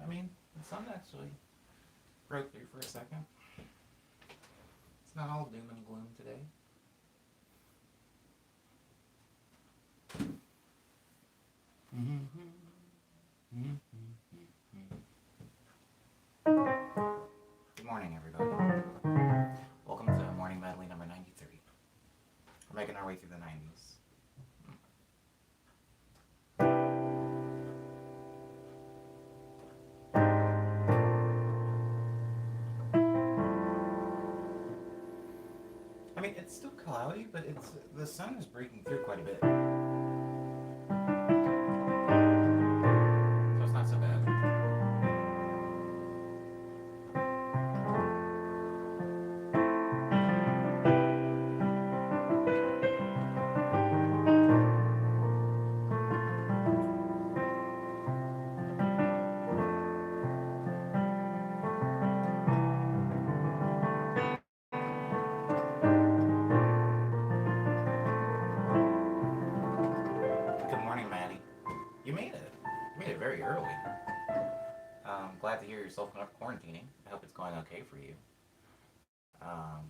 mean, the sun actually broke through for a second. It's not all doom and gloom today. Good morning, everybody. Welcome to Morning Medley number 93. We're making our way through the 90s. I mean, it's still cloudy, but the sun is breaking through quite a bit. So it's not so bad. Good morning, Maddie. You made it. You made it very early. Glad to hear you're self-quarantining. I hope it's going okay for you. Um,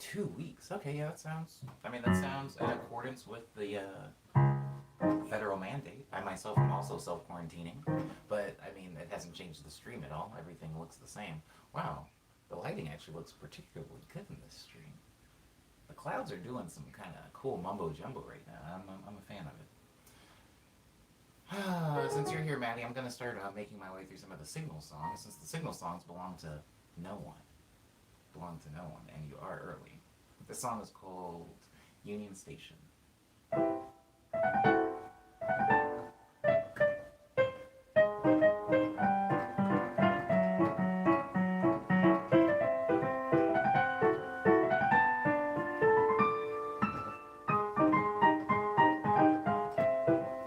2 weeks. Okay, yeah, that sounds. I mean, that sounds in accordance with the federal mandate. I myself am also self-quarantining, but I mean, it hasn't changed the stream at all. Everything looks the same. Wow, the lighting actually looks particularly good in this stream. The clouds are doing some kind of cool mumbo jumbo right now. I'm a fan of it. Since you're here, Maddie, I'm going to start making my way through some of the signal songs, since the signal songs belong to no one. Belong to no one, and you are early. This song is called Union Station.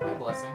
Hi, Blessing.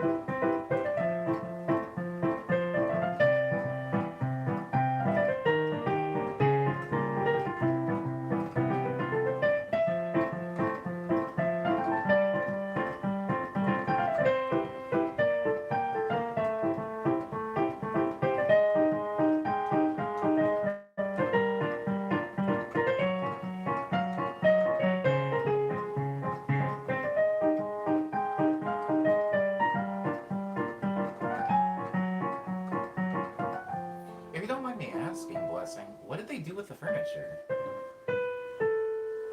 If you don't mind me asking, Blessing, what did they do with the furniture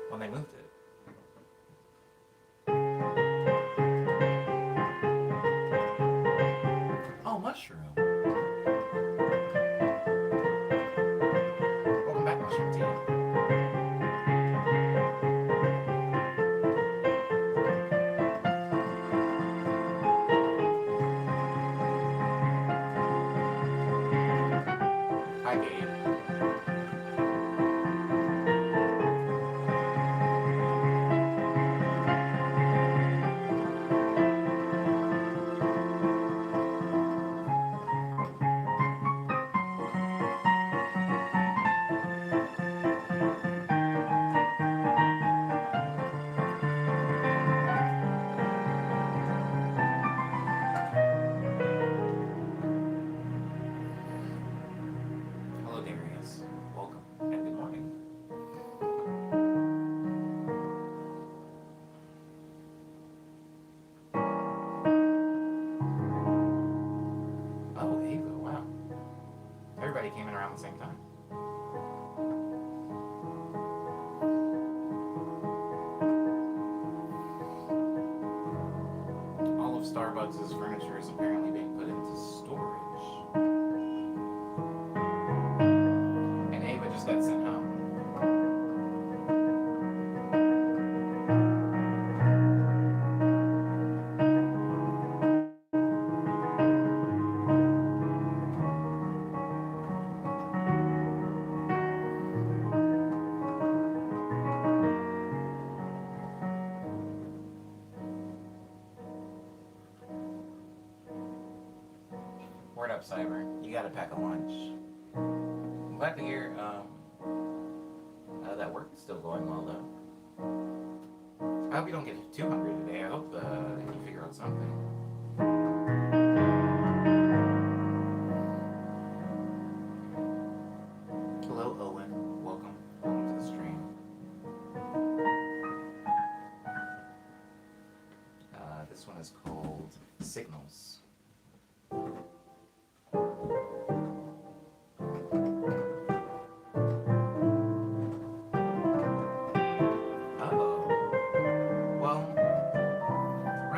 when they moved it? Oh, mushroom. Welcome back, Mushroom Tea. Hi, Gabe. Hello, Darius. Welcome and good morning. Oh, Ava, wow. Everybody came in around the same time. All of Starbucks' furniture is apparently being put into storage. And Ava just got sent home. Word up, Cyber. You gotta pack a lunch. I'm glad to hear that work is still going well, though. I hope you don't get too hungry today. I hope you figure out something.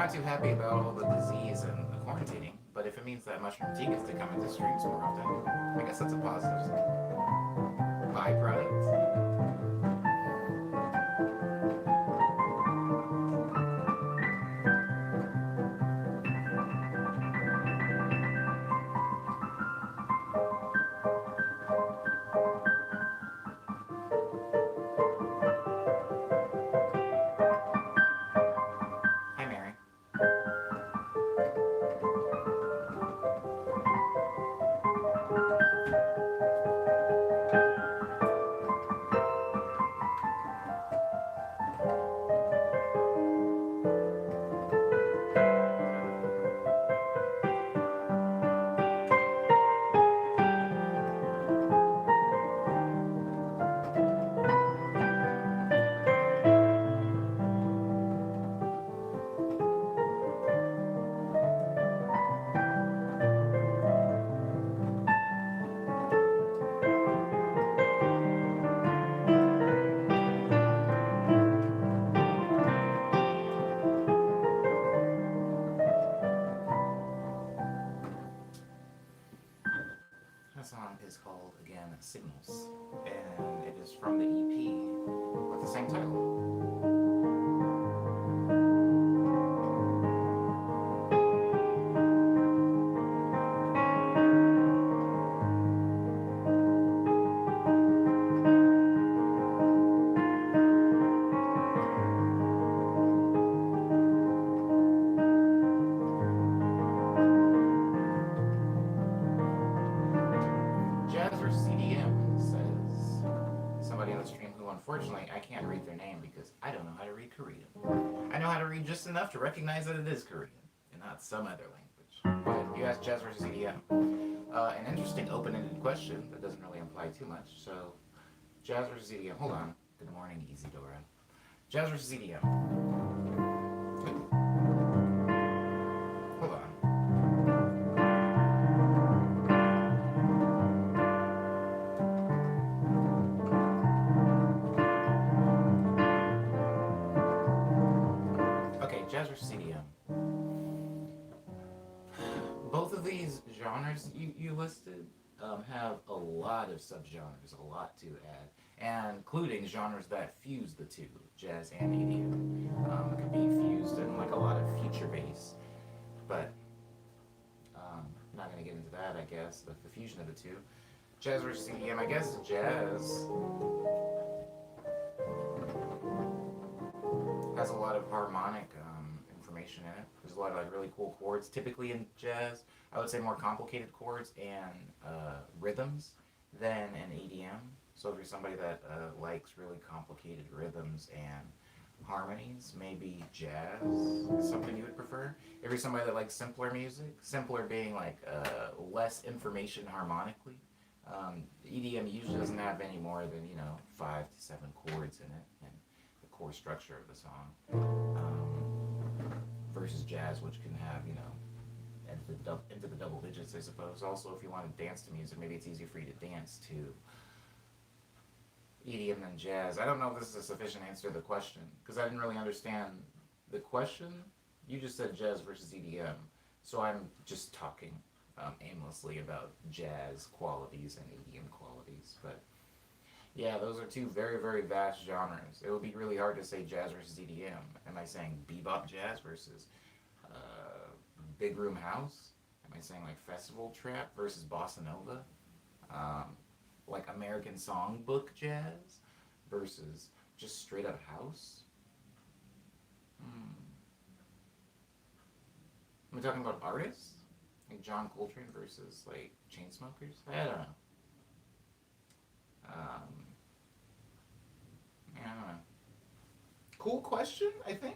not too happy about all the disease and the quarantining, but if it means that mushroom tea gets to come into streams more often, I guess that's a positive byproduct. Hi, Mary. That song is called, again, Signals, and it is from the EP with the same title. Jazz versus EDM says somebody on the stream who unfortunately I can't read their name because I don't know how to read Korean. I know how to read just enough to recognize that it is Korean and not some other language. But you asked jazz versus EDM. An interesting open-ended question that doesn't really imply too much. So, jazz versus EDM. Hold on. Good morning, Isidora. Jazz versus EDM. Hold on. Okay, jazz versus EDM. Both of these genres you listed have a lot of subgenres, a lot to add, and including genres that fuse the two, jazz and EDM. It could be fused in like a lot of future bass, but I'm not going to get into that, I guess, the fusion of the two. Jazz versus EDM, I guess jazz has a lot of harmonic information in it. There's a lot of like really cool chords. Typically in jazz, I would say more complicated chords and rhythms than in EDM. So if you're somebody that likes really complicated rhythms and harmonies, maybe jazz is something you would prefer. If you're somebody that likes simpler music, simpler being like less information harmonically, EDM usually doesn't have any more than 5 to 7 chords in it and the core structure of the song. Versus jazz, which can have into the double digits, I suppose. Also, if you want to dance to music, maybe it's easier for you to dance to EDM than jazz. I don't know if this is a sufficient answer to the question because I didn't really understand the question. You just said jazz versus EDM, so I'm just talking aimlessly about jazz qualities and EDM qualities. But yeah, those are two very, very vast genres. It would be really hard to say jazz versus EDM. Am I saying bebop jazz versus big room house? Am I saying like festival trap versus bossa nova? Like American songbook jazz versus just straight up house? Am I talking about artists? Like John Coltrane versus like Chainsmokers? I don't know. I don't know. Cool question, I think.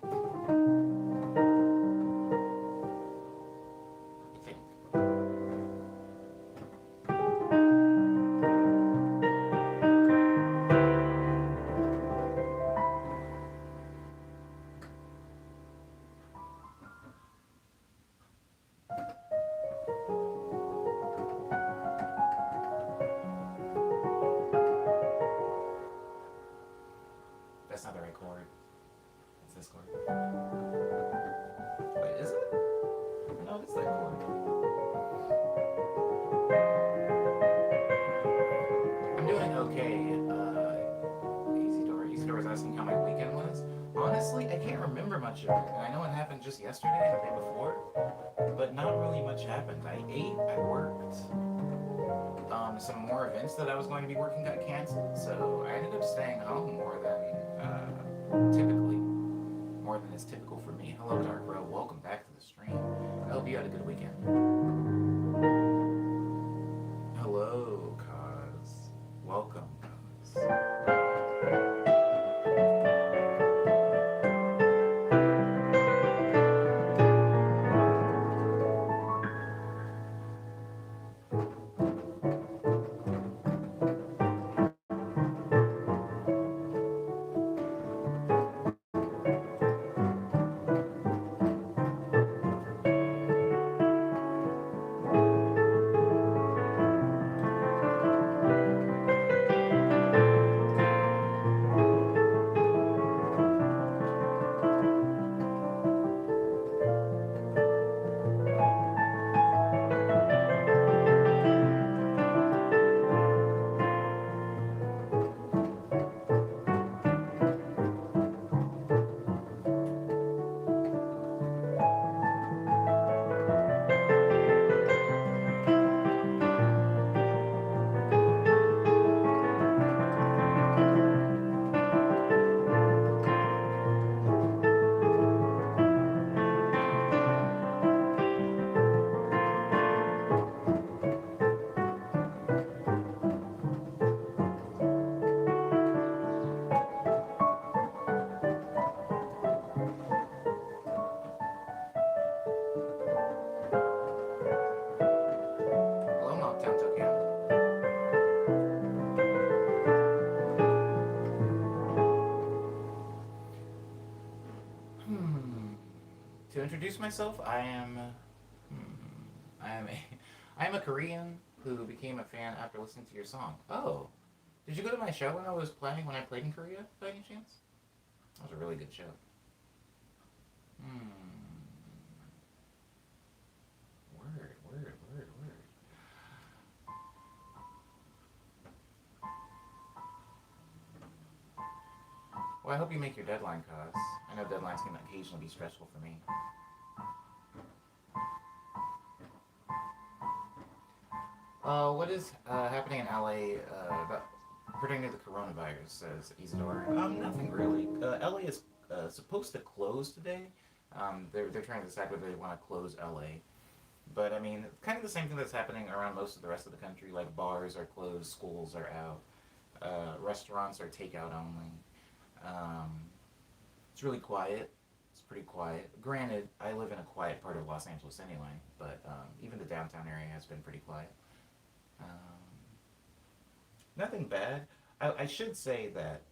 That's not the right chord. It's this chord. much of it. And I know it happened just yesterday and the day before, but not really much happened. I ate, I worked. Some more events that I was going to be working got canceled, so I ended up staying home more than typically, more than is typical for me. Hello, Dark Bro. Welcome back to the stream. I hope you had a good weekend. Hello, Cause. Welcome, Cause. Hello, Mocktown Tokyo. Hmm. To introduce myself, I am a, I am a Korean who became a fan after listening to your song. Oh, did you go to my show when I played in Korea by any chance? That was a really good show. Hmm. Word. Well, I hope you make your deadline, cause I know deadlines can occasionally be stressful for me. What is happening in LA pertaining to the coronavirus? Says Isidore. Nothing really. LA is supposed to close today. They're trying to decide whether they want to close LA. But I mean, kind of the same thing that's happening around most of the rest of the country. Like bars are closed, schools are out, restaurants are takeout only. Um, it's really quiet. It's pretty quiet. Granted, I live in a quiet part of Los Angeles anyway, but even the downtown area has been pretty quiet. Um, Nothing bad. I should say that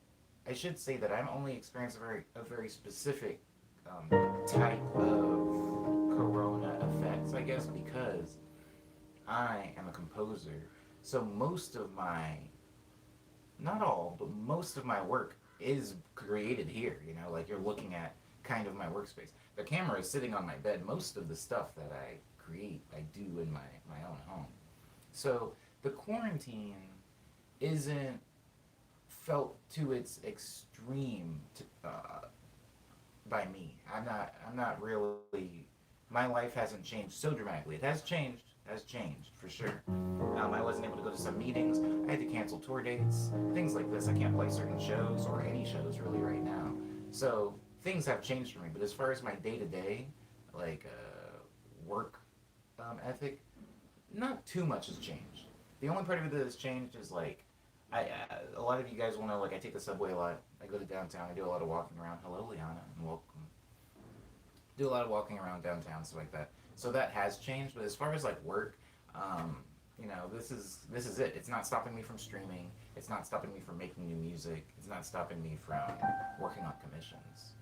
I'm only experiencing a very specific type of corona effects, I guess, because I am a composer. So most of my, not all, but most of my work is created here. You know, like you're looking at kind of my workspace. The camera is sitting on my bed. Most of the stuff that I create, I do in my own home. So the quarantine isn't felt to its extreme by me. I'm not really. My life hasn't changed so dramatically. It has changed for sure. I wasn't able to go to some meetings. I had to cancel tour dates, things like this. I can't play certain shows or any shows really right now. So things have changed for me. But as far as my day to day, like work ethic, not too much has changed. The only part of it that has changed is like a lot of you guys will know, like I take the subway a lot. I go to downtown. I do a lot of walking around. Hello, Liana, and welcome. Do a lot of walking around downtown, stuff like that. So that has changed. But as far as like work, um, this is it. It's not stopping me from streaming. It's not stopping me from making new music. It's not stopping me from working on commissions.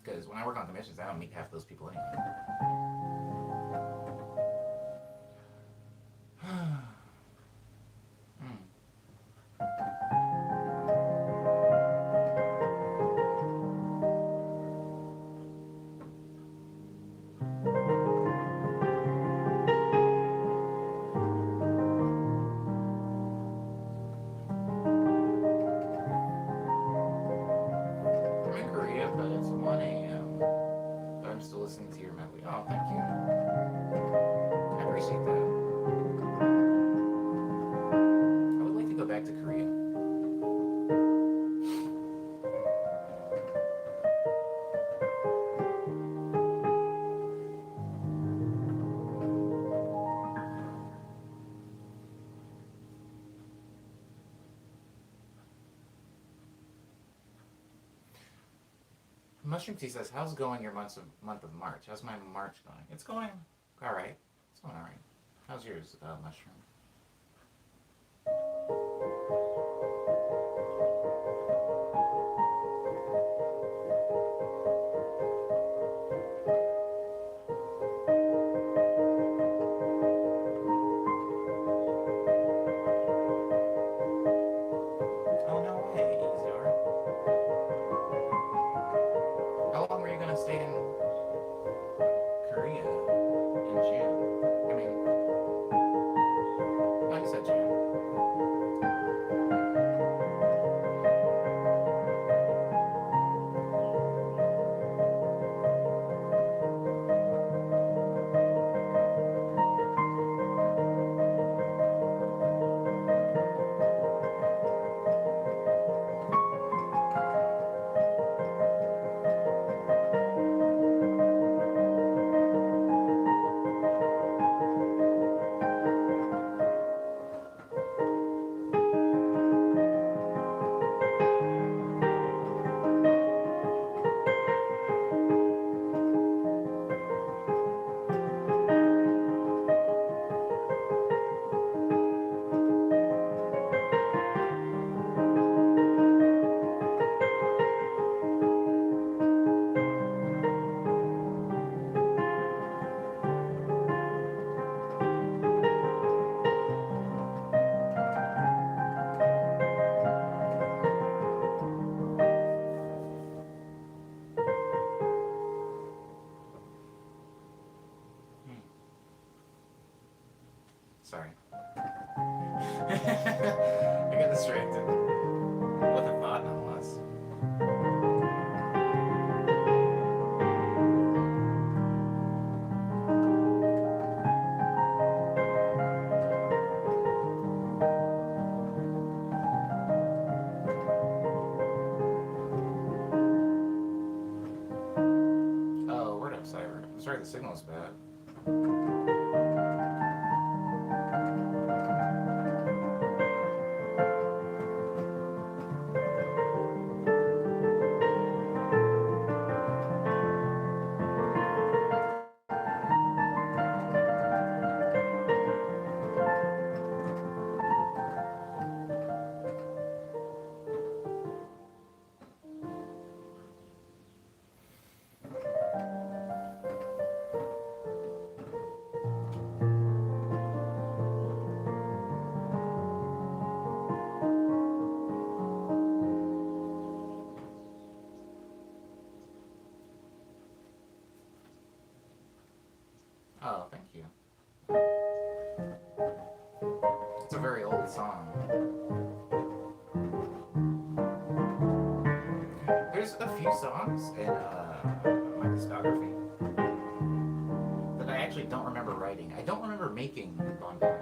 Because when I work on commissions, I don't meet half those people anyway. Hmm. I'm in Korea, but it's 1 a.m. Mushroom Tea says, "How's going your month of March? How's my March going? It's going all right. It's going all right. How's yours, Mushroom?" Oh no way, Easar. How long were you gonna stay in Korea in June? I mean, oh, you said June. Hmm. Sorry. I got distracted with a thought, nonetheless. Oh, word up, Cyber. I'm sorry the signal's bad. Oh, thank you. It's a very old song. There's a few songs in my discography that I actually don't remember writing. I don't remember making Bon Bon.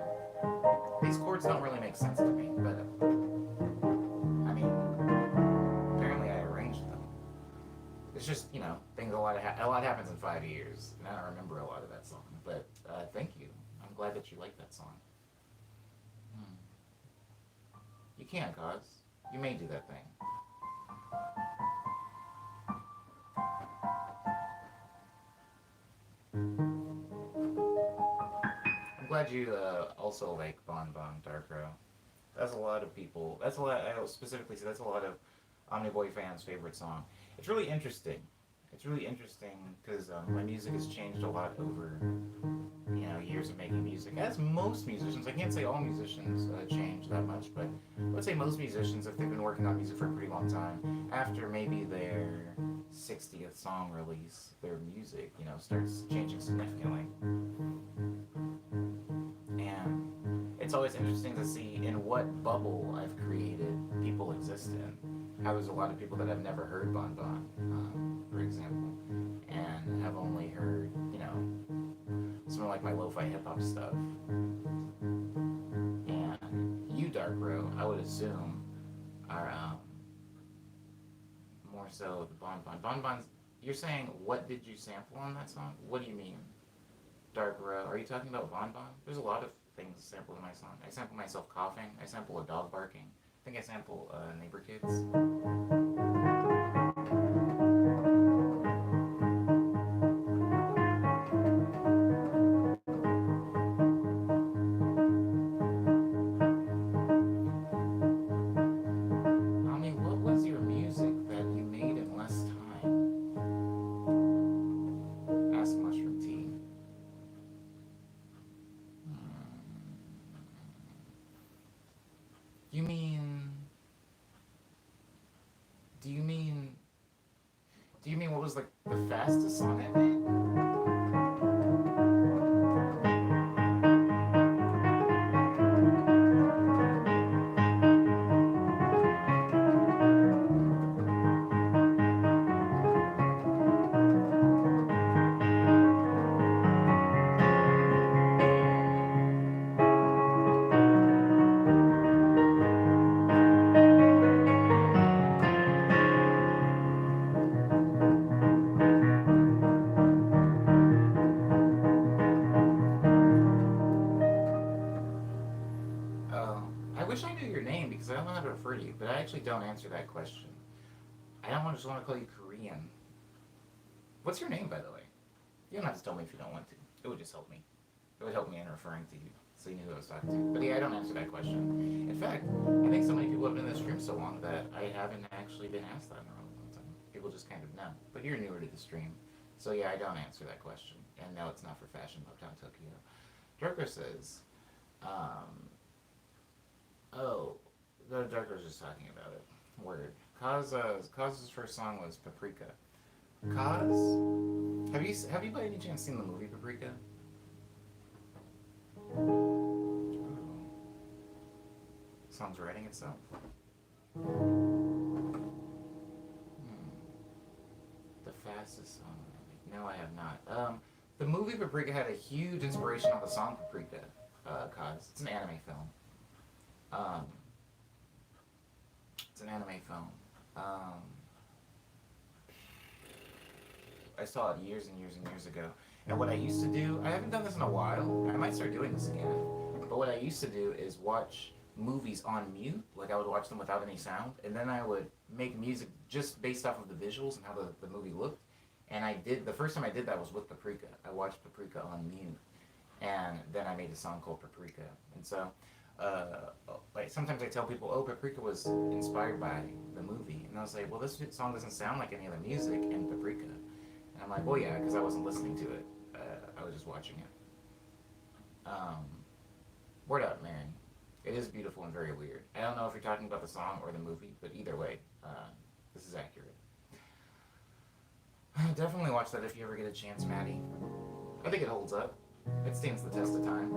These chords don't really make sense to me, but I mean, apparently I arranged them. It's just, things a lot happens in 5 years, and I don't remember a lot of that song. But thank you. I'm glad that you like that song. Hmm. You can, cause you may do that thing. I'm glad you also like Bon Bon Dark Row. That's a lot of people. That's a lot. I specifically say that's a lot of Omniboy fans' favorite song. It's really interesting. It's really interesting because my music has changed a lot over years of making music. As most musicians, I can't say all musicians change that much, but let's say most musicians, if they've been working on music for a pretty long time, after maybe their 60th song release, their music starts changing significantly. And it's always interesting to see in what bubble I've created people exist in. How there's a lot of people that have never heard Bon Bon, for example, and have only heard, some of like my lo-fi hip-hop stuff. And you, Dark Row, I would assume, are more so the Bon Bon. Bon Bon's, you're saying, what did you sample on that song? What do you mean? Dark Row. Are you talking about Bon Bon? There's a lot of things sampled in my song. I sample myself coughing. I sample a dog barking. I think I sample neighbor kids. the song I made? Oh, I wish I knew your name because I don't know how to refer to you, but I actually don't answer that question. I don't just want to call you Korean. What's your name, by the way? You don't have to tell me if you don't want to. It would just help me. It would help me in referring to you, so you knew who I was talking to. But yeah, I don't answer that question. In fact, I think so many people have been in this stream so long that I haven't actually been asked that in a really long time. People just kind of know. But you're newer to the stream, so yeah, I don't answer that question. And no, it's not for Fashion Uptown Tokyo. Darker says, um, oh, the Darker's just talking about it. Word. Kaz's first song was Paprika. Kaz, have you by any chance seen the movie Paprika? Ooh. Song's writing itself. Hmm. The fastest song. No, I have not. The movie Paprika had a huge inspiration on the song Paprika. Kaz, it's an anime film. Um, it's an anime film. Um, I saw it years and years and years ago. And what I used to do, I haven't done this in a while. I might start doing this again. But what I used to do is watch movies on mute. Like I would watch them without any sound. And then I would make music just based off of the visuals and how the movie looked. And the first time I did that was with Paprika. I watched Paprika on mute. And then I made a song called Paprika. And so, like sometimes I tell people, oh, Paprika was inspired by the movie. And I was like, well, this song doesn't sound like any other music in Paprika. And I'm like, well, yeah, because I wasn't listening to it. I was just watching it. Word up, Marion. It is beautiful and very weird. I don't know if you're talking about the song or the movie, but either way, this is accurate. Definitely watch that if you ever get a chance, Maddie. I think it holds up. It stands the test of time.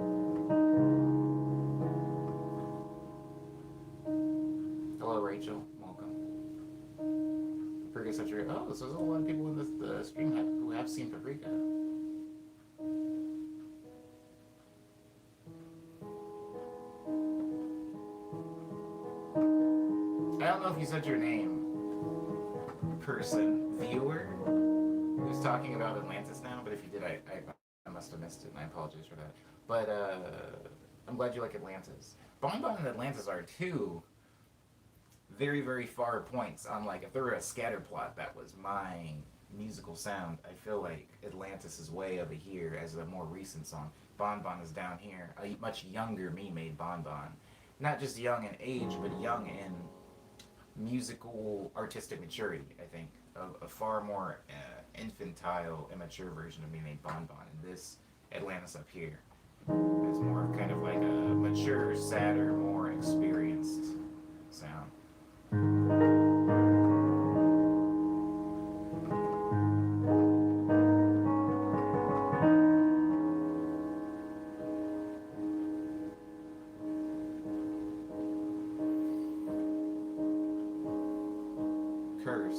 Hello, Rachel. Welcome. Paprika such a... Oh, so there's a lot of people in this stream who have seen Paprika. I don't know if you said your name, person, viewer, who's talking about Atlantis now, but if you did, I must have missed it, and I apologize for that. But I'm glad you like Atlantis. Bonbon and Atlantis are two very, very far points on, like, if there were a scatter plot that was my musical sound, I feel like Atlantis is way over here as a more recent song. Bonbon is down here. A much younger me made Bonbon. Not just young in age, but young in musical artistic maturity, I think. A far more infantile, immature version of me made Bonbon. And this Atlantis up here is more kind of like a mature, sadder, more experienced sound. Curse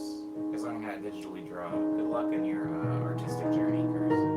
is learning how to digitally draw. Good luck in your artistic journey, Curse.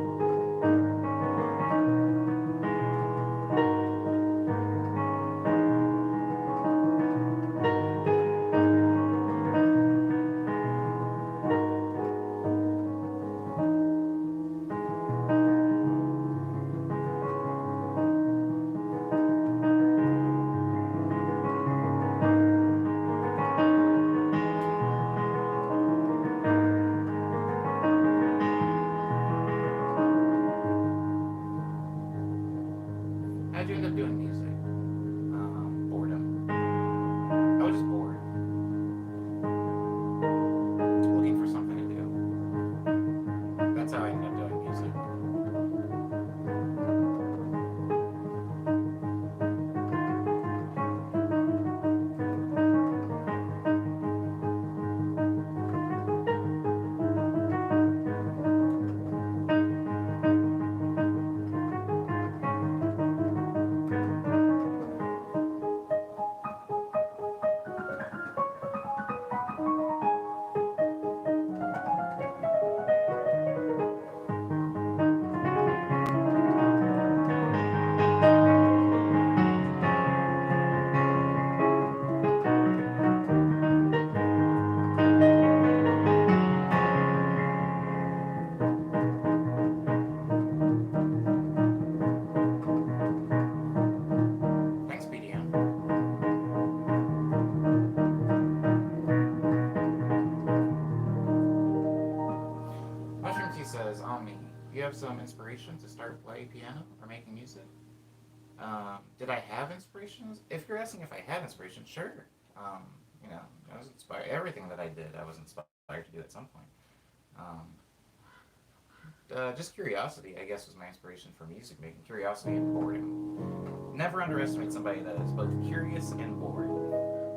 says, Omni, you have some inspiration to start playing piano or making music? Did I have inspirations? If you're asking if I have inspiration, sure. Um, you know, I was inspired. Everything that I did, I was inspired to do at some point. Um, just curiosity, I guess, was my inspiration for music making. Curiosity and boredom. Never underestimate somebody that is both curious and bored,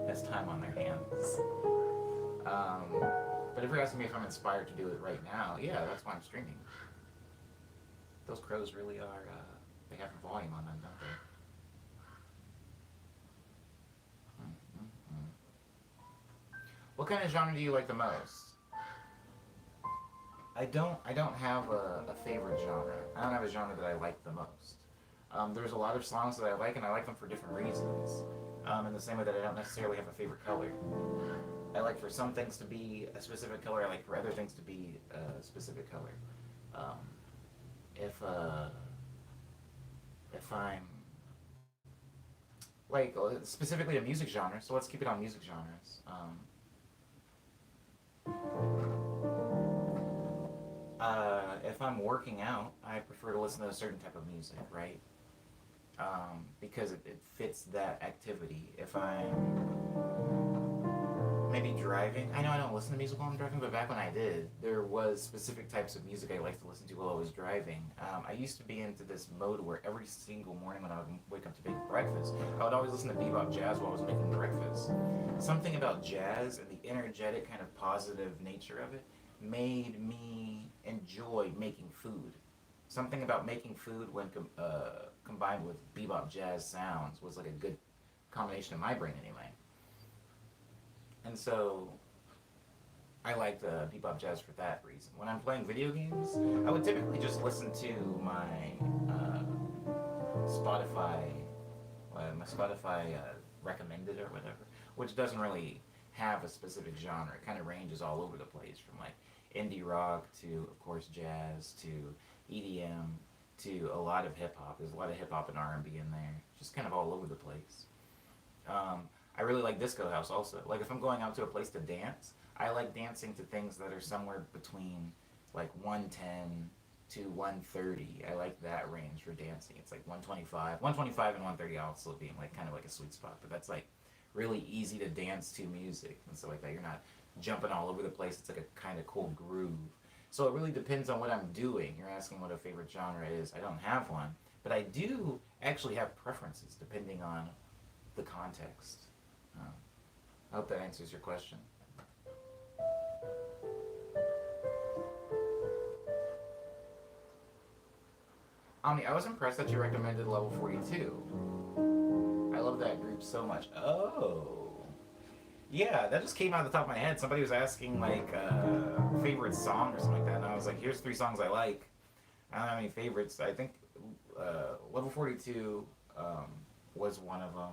has time on their hands. Um, but if you're asking me if I'm inspired to do it right now, yeah, that's why I'm streaming. Those crows really are, they have a volume on them, don't they? Mm-hmm. What kind of genre do you like the most? I don't have a favorite genre. I don't have a genre that I like the most. There's a lot of songs that I like, and I like them for different reasons. In the same way that I don't necessarily have a favorite color. I like for some things to be a specific color. I like for other things to be a specific color. Um, if if I'm like specifically a music genre, so let's keep it on music genres. If I'm working out, I prefer to listen to a certain type of music, right? Because it fits that activity. If I'm maybe driving, I know I don't listen to music while I'm driving, but back when I did, there was specific types of music I liked to listen to while I was driving. I used to be into this mode where every single morning when I would wake up to make breakfast, I would always listen to bebop jazz while I was making breakfast. Something about jazz and the energetic kind of positive nature of it made me enjoy making food. Something about making food when combined with bebop jazz sounds was like a good combination in my brain anyway. And so I liked bebop jazz for that reason. When I'm playing video games, I would typically just listen to Spotify, my Spotify recommended or whatever, which doesn't really have a specific genre. It kind of ranges all over the place from like indie rock to, of course, jazz to EDM to a lot of hip hop. There's a lot of hip hop and R&B in there, just kind of all over the place. Um, I really like disco house also. Like if I'm going out to a place to dance, I like dancing to things that are somewhere between like 110 to 130. I like that range for dancing. It's like 125 and 130 also being like kind of like a sweet spot. But that's like really easy to dance to music and stuff like that. You're not jumping all over the place. It's like a kind of cool groove. So it really depends on what I'm doing. You're asking what a favorite genre is. I don't have one, but I do actually have preferences depending on the context. Um, I hope that answers your question. Omni, I was impressed that you recommended Level 42. I love that group so much. Oh. Yeah, that just came out of the top of my head. Somebody was asking, like, favorite song or something like that, and I was like, here's 3 songs I like. I don't have any favorites. I think Level 42 was one of them.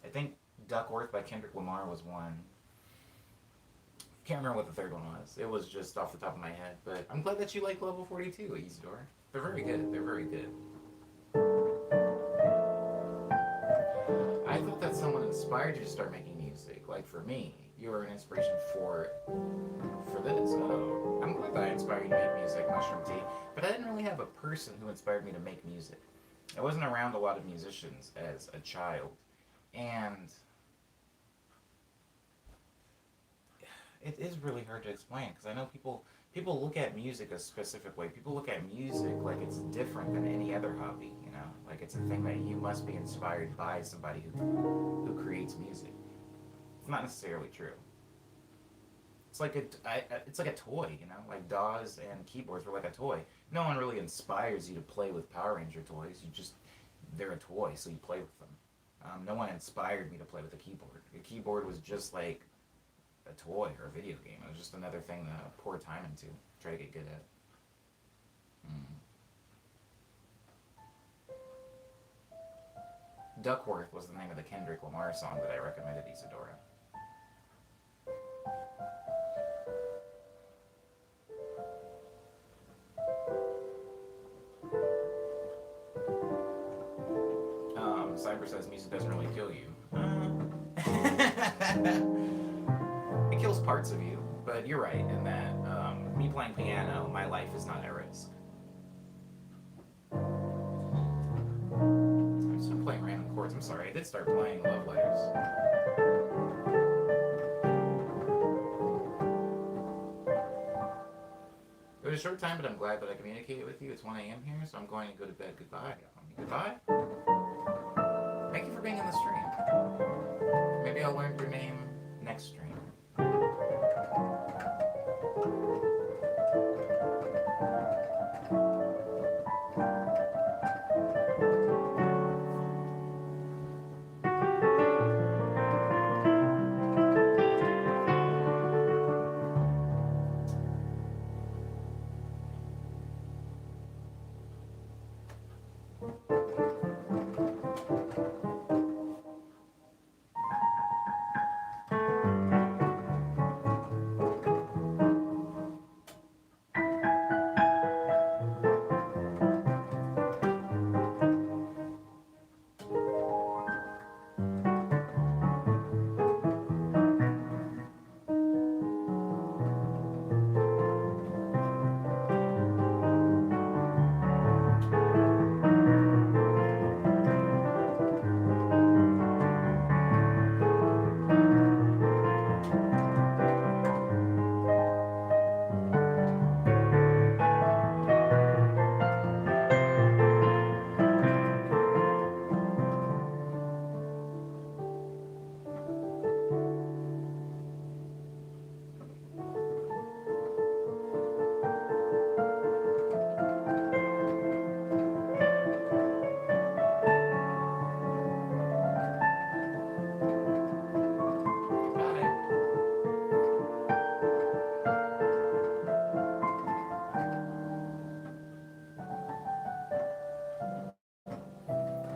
I think Duckworth by Kendrick Lamar was one. Can't remember what the third one was. It was just off the top of my head. But I'm glad that you like Level 42, Isidore. They're very good. They're very good. I thought that someone inspired you to start making music. Like for me, you were an inspiration for this. I'm glad that I inspired you to make music, Mushroom Tea. But I didn't really have a person who inspired me to make music. I wasn't around a lot of musicians as a child. And it is really hard to explain because I know people look at music a specific way. People look at music like it's different than any other hobby, you know? Like it's a thing that you must be inspired by somebody who creates music. It's not necessarily true. It's like it's like a toy, you know? Like DAWs and keyboards were like a toy. No one really inspires you to play with Power Ranger toys. They're a toy, so you play with them. No one inspired me to play with a keyboard. The keyboard was just like a toy or a video game. It was just another thing to pour time into, try to get good at. Duckworth was the name of the Kendrick Lamar song that I recommended Isadora. Cyber says music doesn't really kill you. It kills parts of you, but you're right in that me playing piano, my life is not at risk. I'm just playing random chords. I'm sorry. I did start playing Love Letters. It was a short time, but I'm glad that I communicated with you. It's 1 a.m. here, so I'm going to go to bed. Goodbye. Goodbye. Thank you for being in the stream. Maybe I'll learn your name next stream.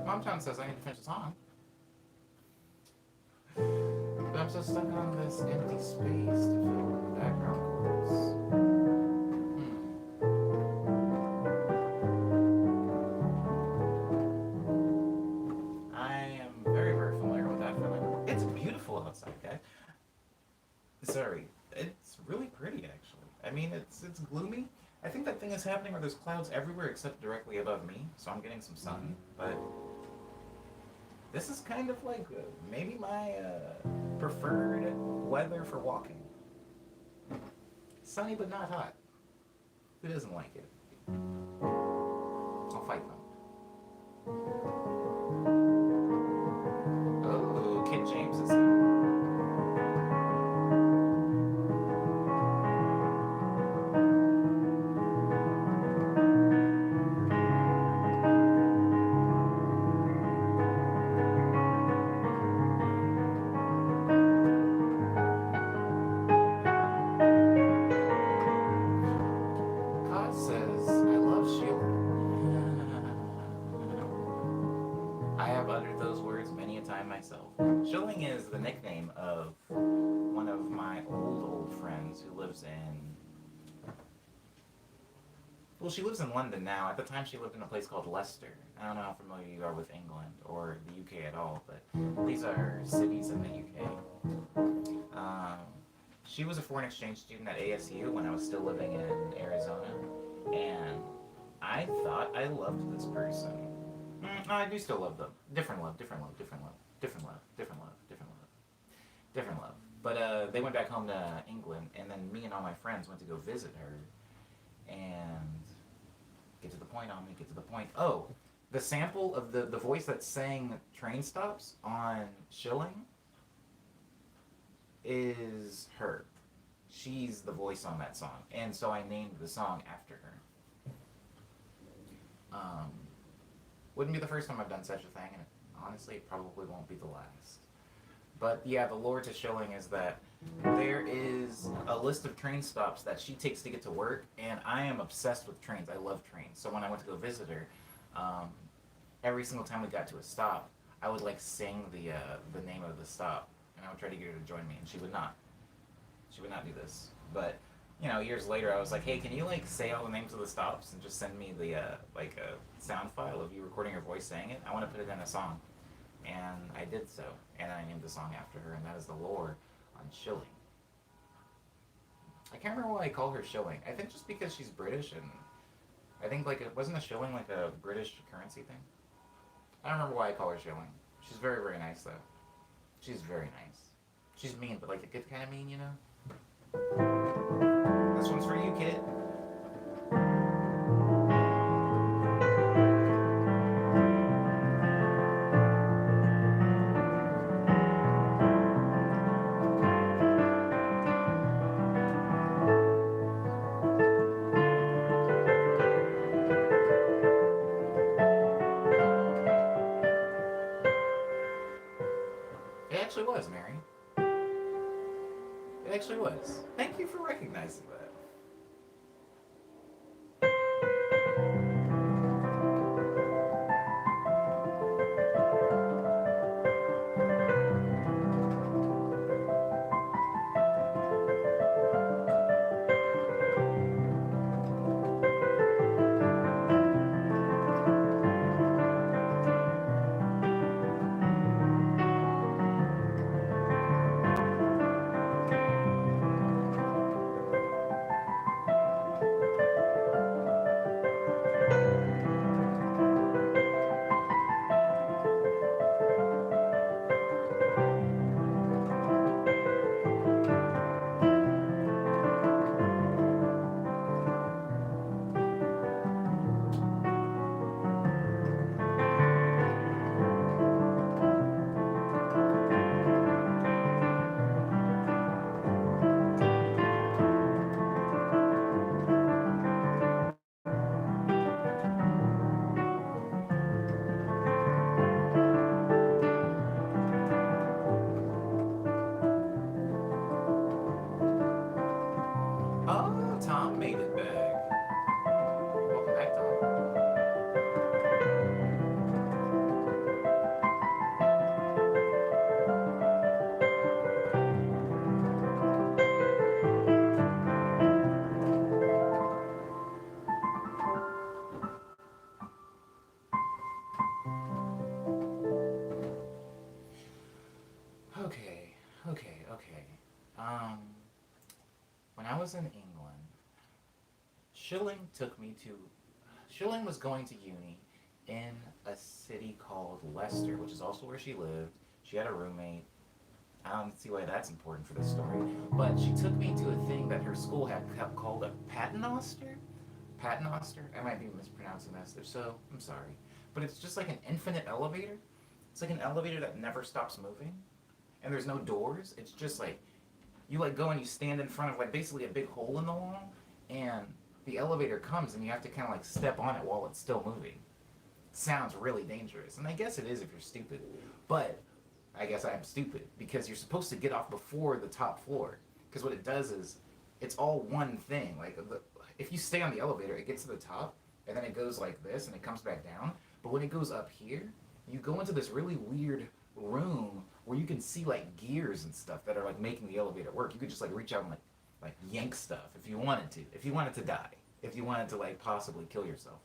Mom John says I need to finish the song. But I'm so stuck on this empty space to fill with the background chords. I am very, very familiar with that feeling. It's beautiful outside, guys. Sorry. It's really pretty, actually. I mean, it's gloomy. I think that thing is happening where there's clouds everywhere except directly above me, so I'm getting some sun, but this is kind of like maybe my preferred weather for walking. Sunny but not hot. Who doesn't like it? I'll fight them. Oh, Kid James is here. Shilling is the nickname of one of my old friends who lives in... Well, she lives in London now. At the time, she lived in a place called Leicester. I don't know how familiar you are with England or the UK at all, but these are cities in the UK. She was a foreign exchange student at ASU when I was still living in Arizona, and I thought I loved this person. I do still love them. Different love, different love, different love. Different love, different love, different love, different love. But they went back home to England, and then me and all my friends went to go visit her, and get to the point on me, get to the point. Oh, the sample of the voice that sang Train Stops on Shilling is her. She's the voice on that song, and so I named the song after her. Wouldn't be the first time I've done such a thing, and honestly, it probably won't be the last. But yeah, the lore to Shilling is that there is a list of train stops that she takes to get to work, and I am obsessed with trains. I love trains. So when I went to go visit her, every single time we got to a stop, I would like sing the name of the stop, and I would try to get her to join me, and she would not. She would not do this. But you know, years later, I was like, hey, can you like say all the names of the stops and just send me the like a sound file of you recording your voice saying it? I want to put it in a song. And I did so, and I named the song after her, and that is the lore on Shilling. I can't remember why I call her shilling. I think just because she's British, and I think like it wasn't a shilling like a British currency thing. I don't remember why I call her shilling. She's very very nice though. She's very nice. She's mean, but like a good kind of mean, you know. This one's for you, kid. It actually was, Mary. It actually was. Thank you for recognizing that. Oh, Tom made it back. Welcome back, Tom. Okay, okay. Um, when I was in England, Shilling took me to. Shilling was going to uni in a city called Leicester, which is also where she lived. She had a roommate. I don't see why that's important for this story, but she took me to a thing that her school had kept called a paternoster. Paternoster. I might be mispronouncing this. If so, I'm sorry. But it's just like an infinite elevator. It's like an elevator that never stops moving, and there's no doors. It's just like you like go and you stand in front of like basically a big hole in the wall, and the elevator comes and you have to kind of like step on it while it's still moving. Sounds really dangerous, and I guess it is if you're stupid. But I guess I'm stupid because you're supposed to get off before the top floor. Because what it does is it's all one thing. Like if you stay on the elevator, it gets to the top and then it goes like this and it comes back down. But when it goes up here, you go into this really weird room where you can see like gears and stuff that are like making the elevator work. You could just like reach out and like yank stuff if you wanted to. If you wanted to die. If you wanted to like possibly kill yourself.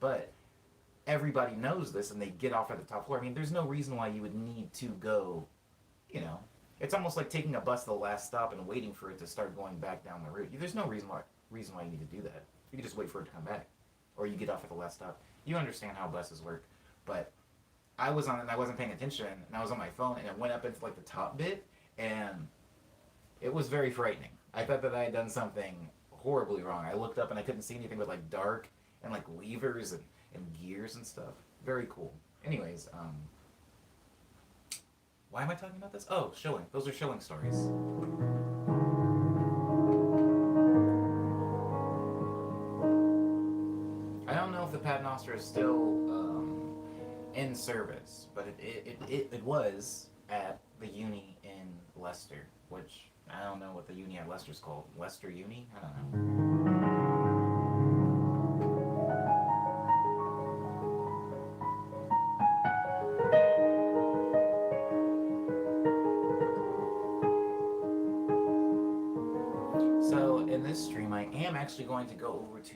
But everybody knows this and they get off at the top floor. I mean, there's no reason why you would need to go, you know. It's almost like taking a bus to the last stop and waiting for it to start going back down the route. There's no reason why you need to do that. You can just wait for it to come back. Or you get off at the last stop. You understand how buses work. But I was on it and I wasn't paying attention and I was on my phone and it went up into like the top bit and it was very frightening. I thought that I had done something horribly wrong. I looked up and I couldn't see anything but like dark and like levers and gears and stuff. Very cool. Anyways, why am I talking about this? Oh, shilling. Those are shilling stories. I don't know if the Paternoster is still in service, but it was at the uni in Leicester, which I don't know what the uni at Leicester's called. Leicester Uni? I don't know. So in this stream, I am actually going to go over to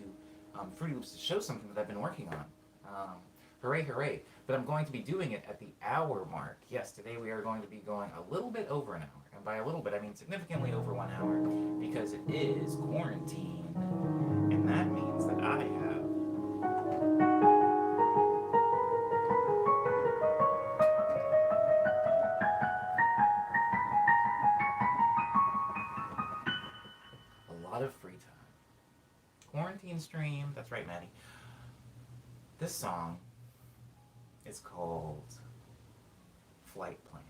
Fruity Loops to show something that I've been working on. Um, Hooray, hooray. But I'm going to be doing it at the hour mark. Yes, today we are going to be going a little bit over an hour. And by a little bit, I mean significantly over 1 hour. Because it is quarantine. And that means that I have a lot of free time. Quarantine stream. That's right, Maddie. This song is called Flight Plan.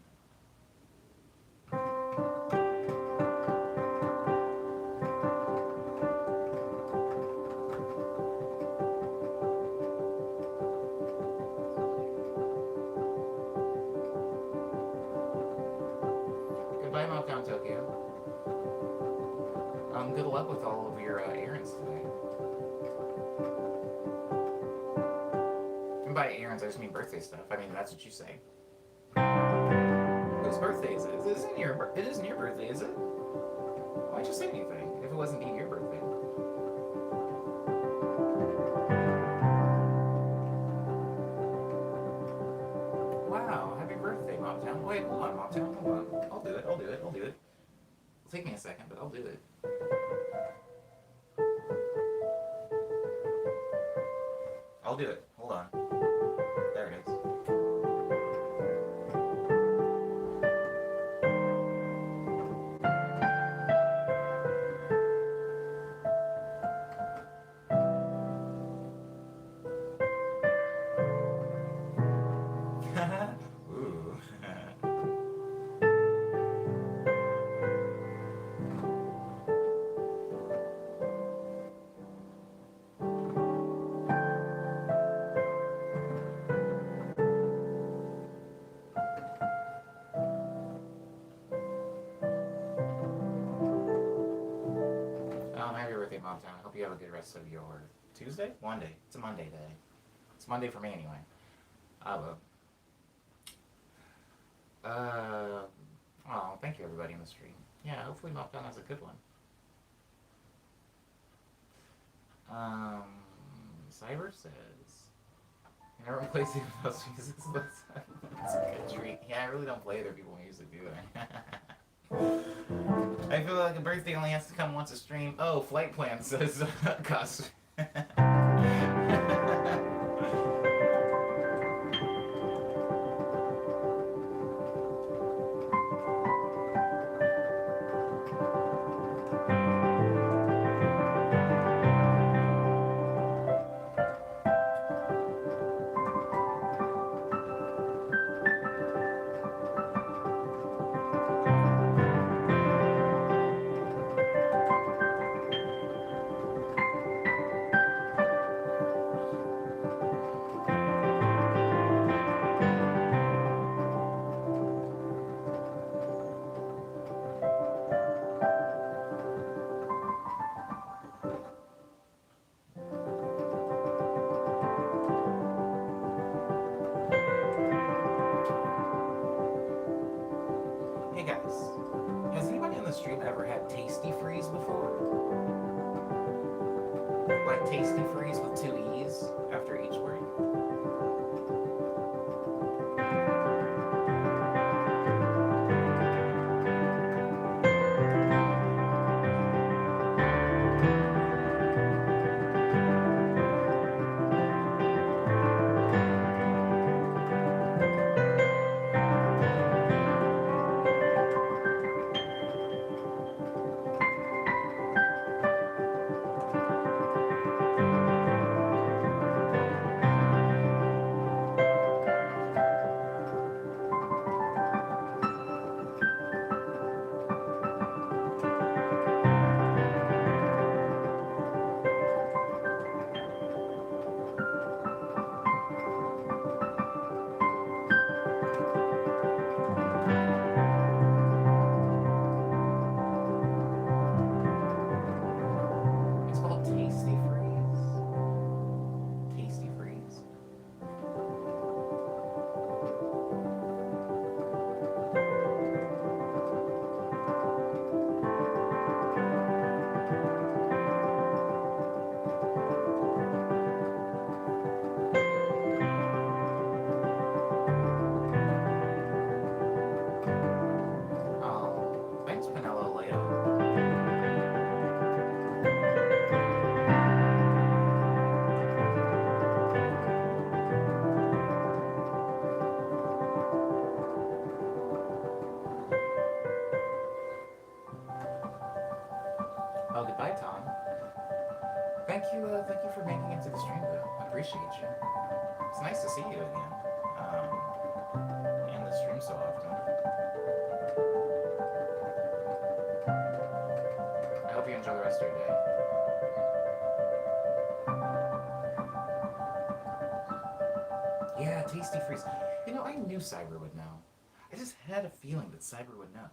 Goodbye, Meltdown Tokyo. Good luck with all of your errands today. And by errands, I just mean birthday stuff. I mean, that's what you say. Whose birthday is it? It isn't your birthday, is it? Why'd you say anything if it wasn't your birthday? Wow, happy birthday, Mobtown. Wait, hold on, Mobtown, hold on. I'll do it. It'll take me a second, but I'll do it. I'll do it. Hold on. There it is. Ooh. Happy birthday, Mobtown. I hope you have a good rest of your Tuesday? Monday. It's a Monday day. It's Monday for me anyway. I will. Oh, thank you everybody in the stream. Yeah, hopefully Mobtown has a good one. Cyber says, I never play Stephen House music, so that's a good treat. Yeah, I really don't play other people's music, do I? I feel like a birthday only has to come once a stream. Oh, Flight Plan says, Gus. Hey guys, has anybody on the stream ever had Tasty Freeze before? Like Tasty Freeze with 2 E's after each word? appreciate you. It's nice to see you again. And the stream so often. I hope you enjoy the rest of your day. Yeah, Tasty Freeze. You know, I knew Cyber would know. I just had a feeling that Cyber would know.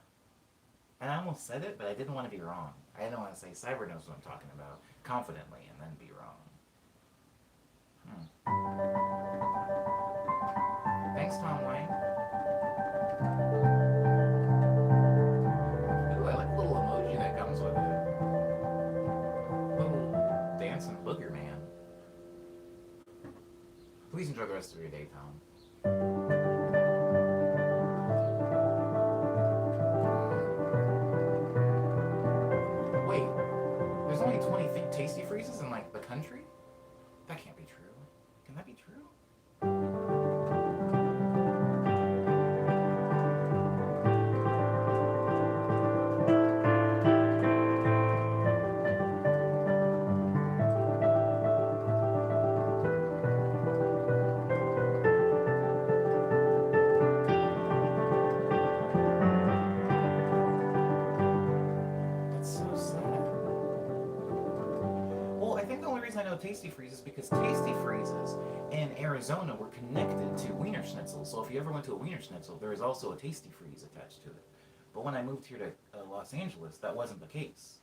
And I almost said it, but I didn't want to be wrong. I didn't want to say Cyber knows what I'm talking about confidently and then be wrong. Thanks, Tom Wayne. Ooh, I like the little emoji that comes with it. Little dancing booger man. Please enjoy the rest of your day, Tom. Wait, there's only 20 Tasty Freezes in, like, the country? That can't be true. Can that be true? That's so sad. Well, I think the only reason I know Tasty Freeze is because Tasty Freezes in Arizona were connected to Wiener Schnitzel. So if you ever went to a Wiener Schnitzel, there is also a Tasty Freeze attached to it. But when I moved here to Los Angeles, that wasn't the case.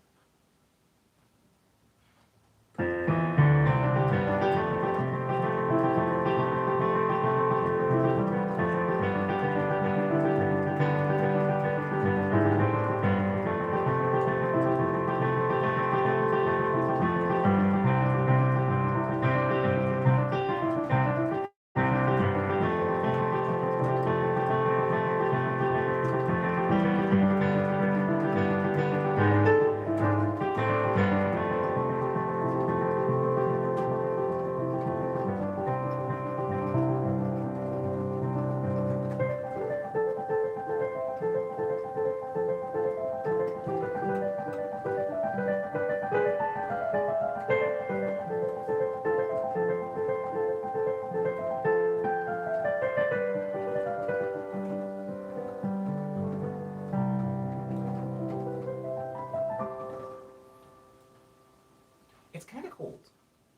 It's kind of cold.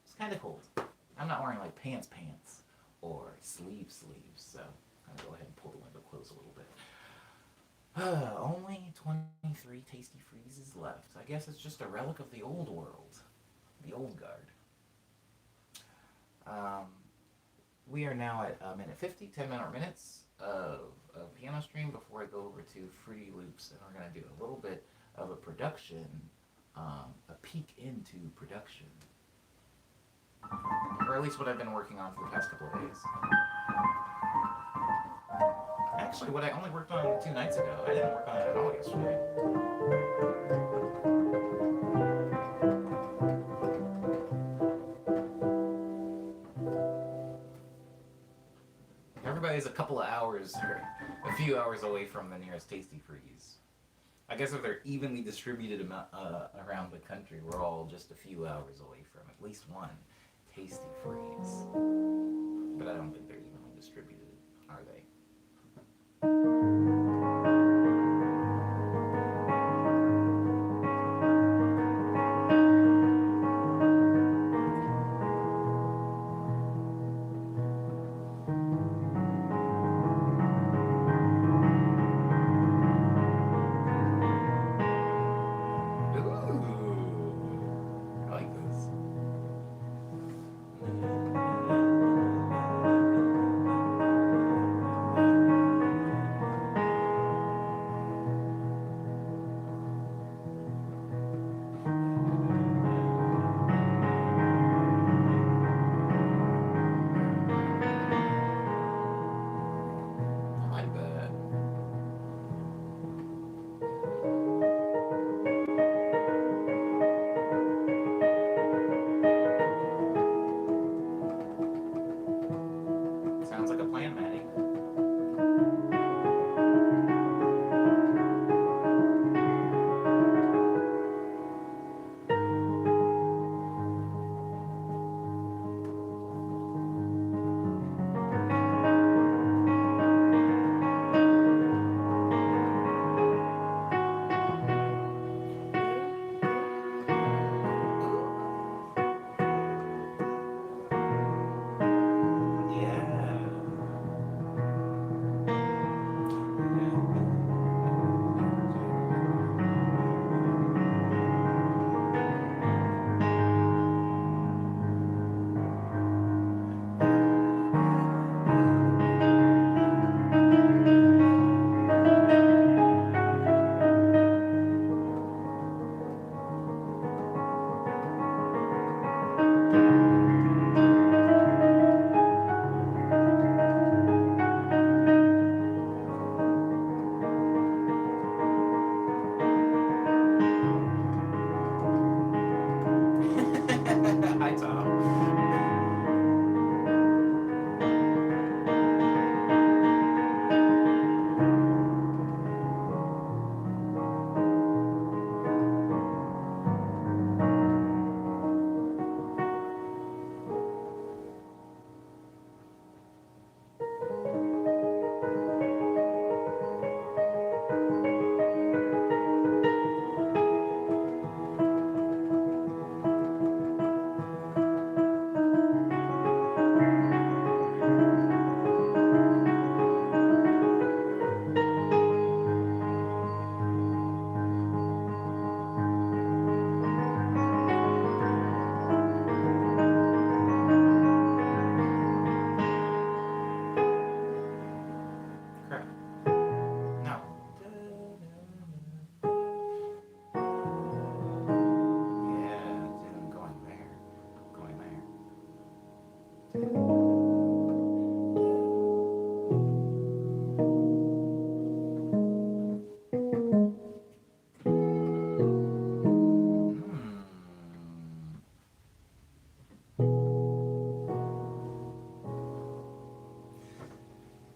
It's kind of cold. I'm not wearing like pants or sleeves, so I'm gonna go ahead and pull the window close a little bit. Only 23 Tasty Freezes left. I guess it's just a relic of the old world, the old guard. We are now at minute 50, 10 minutes of piano stream before I go over to Fruity Loops, and we're gonna do a little bit of a production. A peek into production. Or at least what I've been working on for the past couple of days. Actually, what I only worked on 2 nights ago. I didn't work on it at all yesterday. Everybody's a couple of hours or a few hours away from the nearest Tasty Freeze. I guess if they're evenly distributed around the country, we're all just a few hours away from at least one Tasty Freeze. But I don't think they're evenly distributed, are they?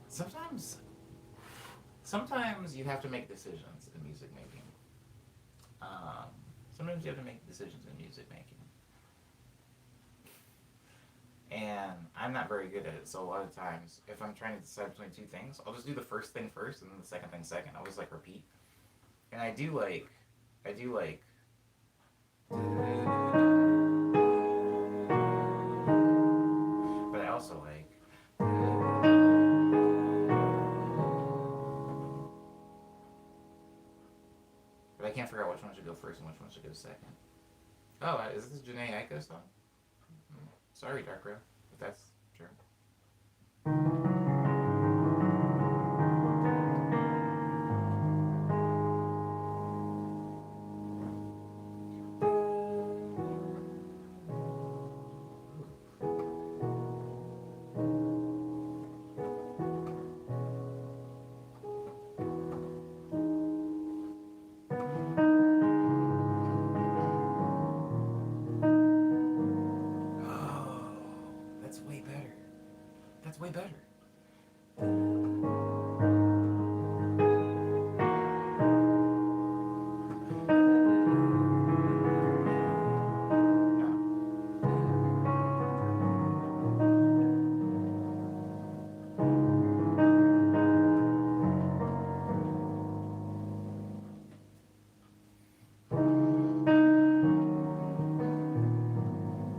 Sometimes, sometimes you have to make decisions in music making. Um, Sometimes you have to make decisions in music making, and I'm not very good at it. So a lot of times, if I'm trying to decide between two things, I'll just do the first thing first and then the second thing second. I'll just like repeat, and I do like, but I also like. But I can't figure out which one should go first and which one should go second. Oh, is this a Janae Aiko song? Sorry, Dark Row, if that's true. Oh, that's way better. That's way better.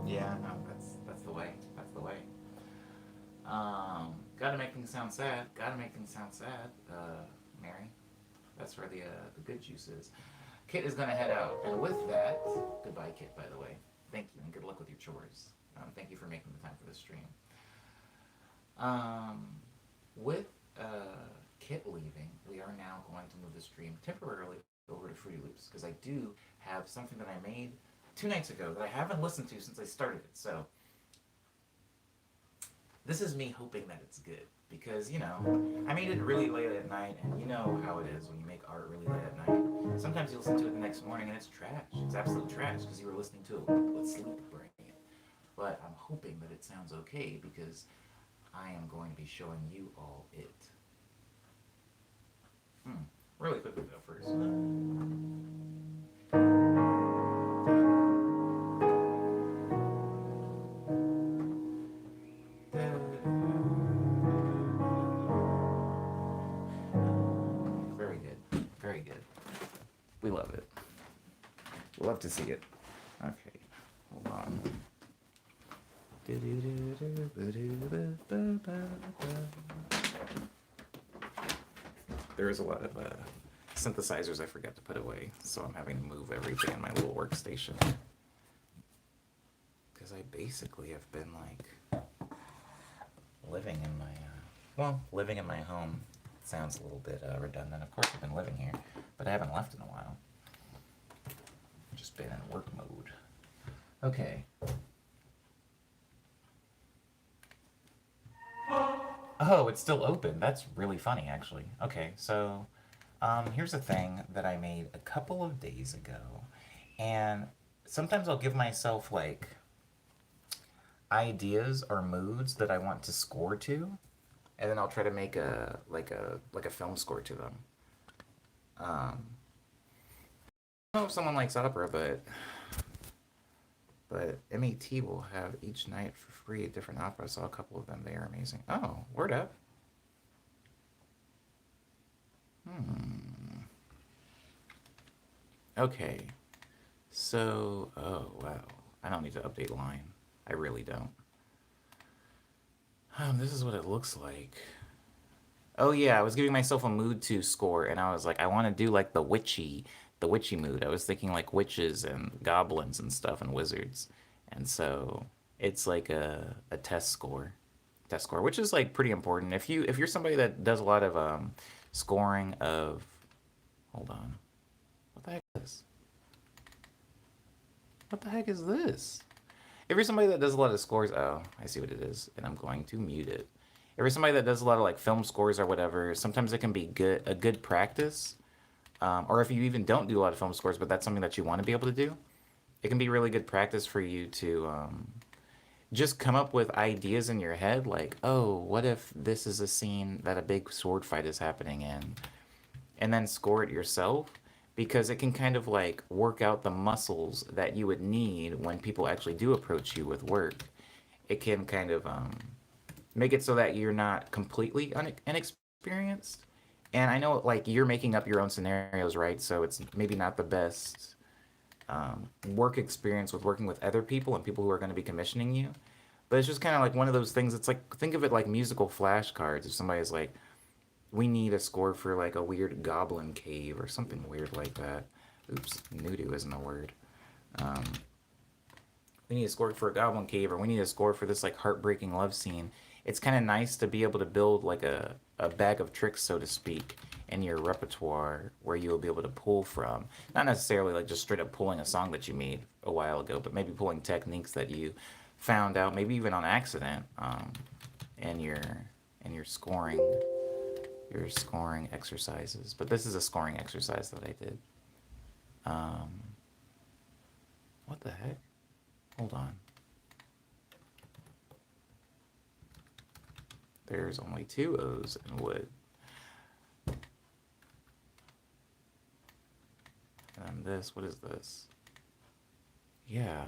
Yeah, no, that's the way. That's the way. Gotta make things sound sad. Gotta make things sound sad. Mary, that's where the good juice is. Kit is gonna head out, and with that, goodbye, Kit. By the way, thank you, and good luck with your chores. Thank you for making the time for the stream. Um, with Kit leaving, we are now going to move the stream temporarily over to Fruity Loops because I do have something that I made 2 nights ago that I haven't listened to since I started it. So this is me hoping that it's good because I made it really late at night, and you know how it is when you make art really late at night. Sometimes you listen to it the next morning and it's trash. It's absolute trash because you were listening to it with sleep brain. But I'm hoping that it sounds okay because I am going to be showing you all it. Really quickly though first. Very good. Very good. We love it. We love to see it. Okay. Hold on. There is a lot of synthesizers I forgot to put away, so I'm having to move everything in my little workstation. Because I basically have been like living in living in my home. Sounds a little bit redundant. Of course, I've been living here, but I haven't left in a while. I've just been in work mode. Okay. Oh, it's still open. That's really funny, actually. Okay, so here's a thing that I made a couple of days ago, and sometimes I'll give myself like ideas or moods that I want to score to, and then I'll try to make a film score to them. I don't know if someone likes opera, but MET will have each night for free a different opera. I saw a couple of them. They are amazing. Oh, word up. Okay. So, oh, wow. I don't need to update line. I really don't. This is what it looks like. Oh yeah, I was giving myself a mood to score, and I was like, I want to do like the witchy mood. I was thinking like witches and goblins and stuff and wizards, and so it's like a test score, which is like pretty important. If you're somebody that does a lot of scoring of, hold on, what the heck is this? What the heck is this? If you're somebody that does a lot of scores, oh, I see what it is, and I'm going to mute it. If you're somebody that does a lot of like film scores or whatever, sometimes it can be a good practice. Or if you even don't do a lot of film scores, but that's something that you want to be able to do, it can be really good practice for you to just come up with ideas in your head, like, oh, what if this is a scene that a big sword fight is happening in, and then score it yourself, because it can kind of like work out the muscles that you would need when people actually do approach you with work. It can kind of make it so that you're not completely inexperienced. And I know like you're making up your own scenarios, right? So it's maybe not the best work experience with working with other people and people who are going to be commissioning you. But it's just kind of like one of those things. It's like, think of it like musical flashcards. If somebody's like, we need a score for like a weird goblin cave or something weird like that. Oops, nudu isn't a word. Um, we need a score for a goblin cave, or we need a score for this like heartbreaking love scene. It's kind of nice to be able to build like a bag of tricks, so to speak, in your repertoire where you will be able to pull from. Not necessarily like just straight up pulling a song that you made a while ago, but maybe pulling techniques that you found out, maybe even on accident, in your scoring exercises. But this is a scoring exercise that I did. Um, what the heck? Hold on. There's only two O's in wood. And this, what is this? Yeah.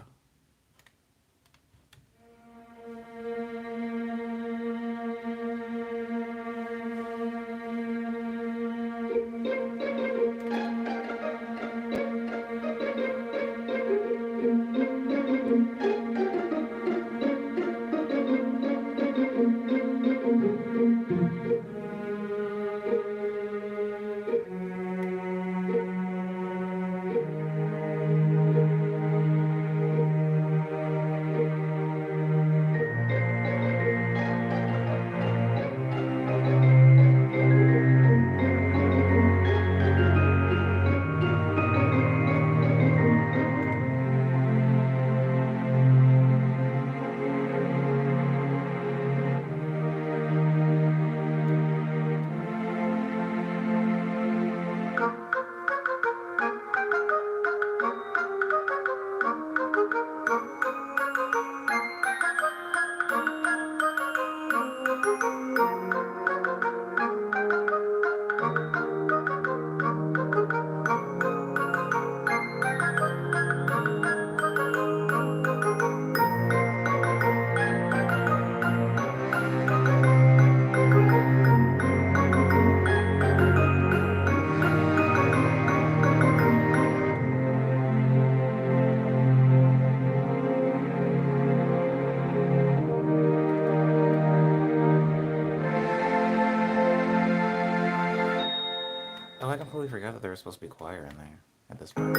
Oh, I completely forgot that there was supposed to be choir in there at this part.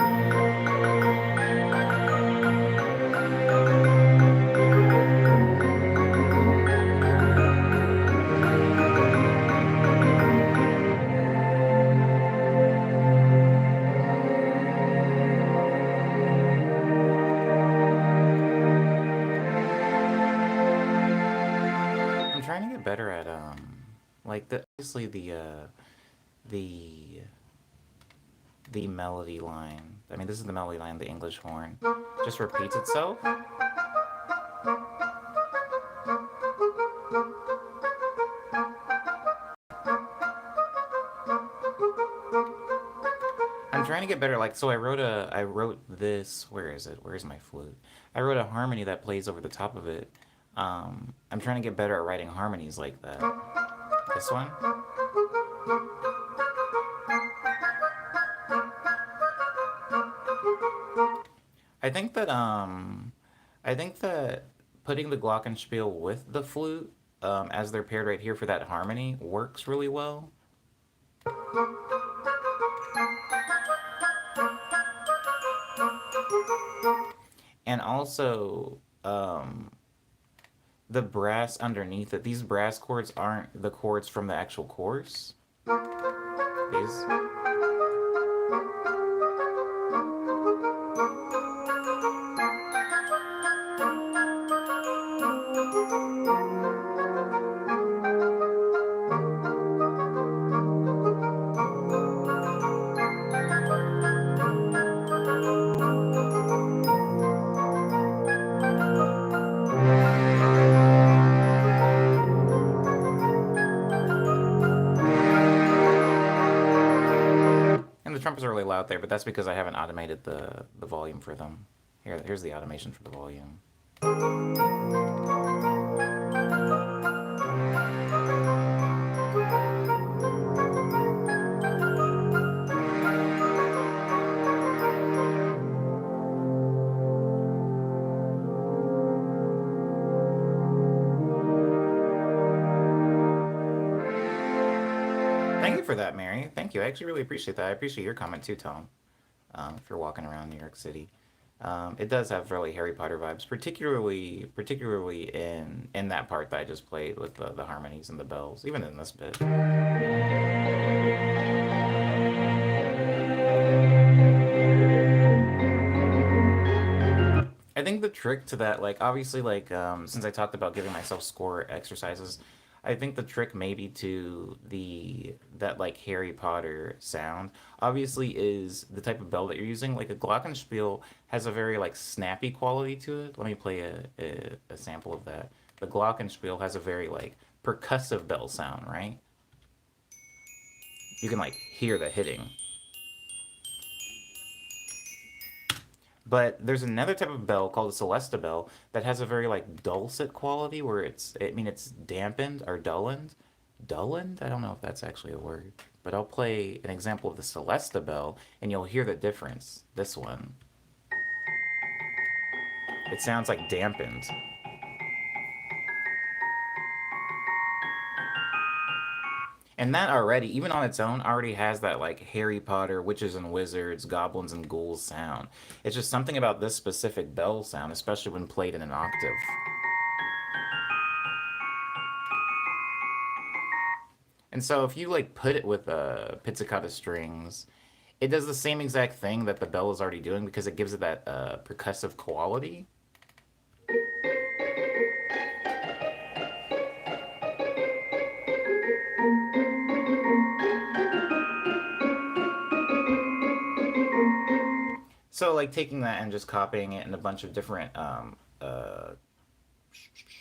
I'm trying to get better at like the obviously the the melody line. I mean, this is the melody line. The English horn just repeats itself. I'm trying to get better. Like, so I wrote this. Where is it? Where's my flute? I wrote a harmony that plays over the top of it. I'm trying to get better at writing harmonies like that. This one. I think that I think that putting the glockenspiel with the flute, as they're paired right here for that harmony, works really well. And also, the brass underneath it. These brass chords aren't the chords from the actual chorus. These. alarms are really loud there, but that's because I haven't automated the volume for them. Here's the automation for the volume. Thank you for that, Mary. Thank you. I actually really appreciate that. I appreciate your comment too, Tom. If you're walking around New York City, it does have really Harry Potter vibes, particularly in that part that I just played with the harmonies and the bells, even in this bit. I think the trick to that, like obviously, like since I talked about giving myself score exercises, I think the trick maybe to the that like Harry Potter sound obviously is the type of bell that you're using. Like a glockenspiel has a very like snappy quality to it. Let me play a sample of that. The glockenspiel has a very like percussive bell sound, right? You can like hear the hitting. But there's another type of bell called a Celesta bell that has a very like dulcet quality where I mean it's dampened or dullened. Dullened? I don't know if that's actually a word. But I'll play an example of the Celesta bell and you'll hear the difference. This one. It sounds like dampened. And that already, even on its own, already has that like Harry Potter, witches and wizards, goblins and ghouls sound. It's just something about this specific bell sound, especially when played in an octave. And so if you like put it with pizzicato strings, it does the same exact thing that the bell is already doing because it gives it that percussive quality. So like taking that and just copying it in a bunch of different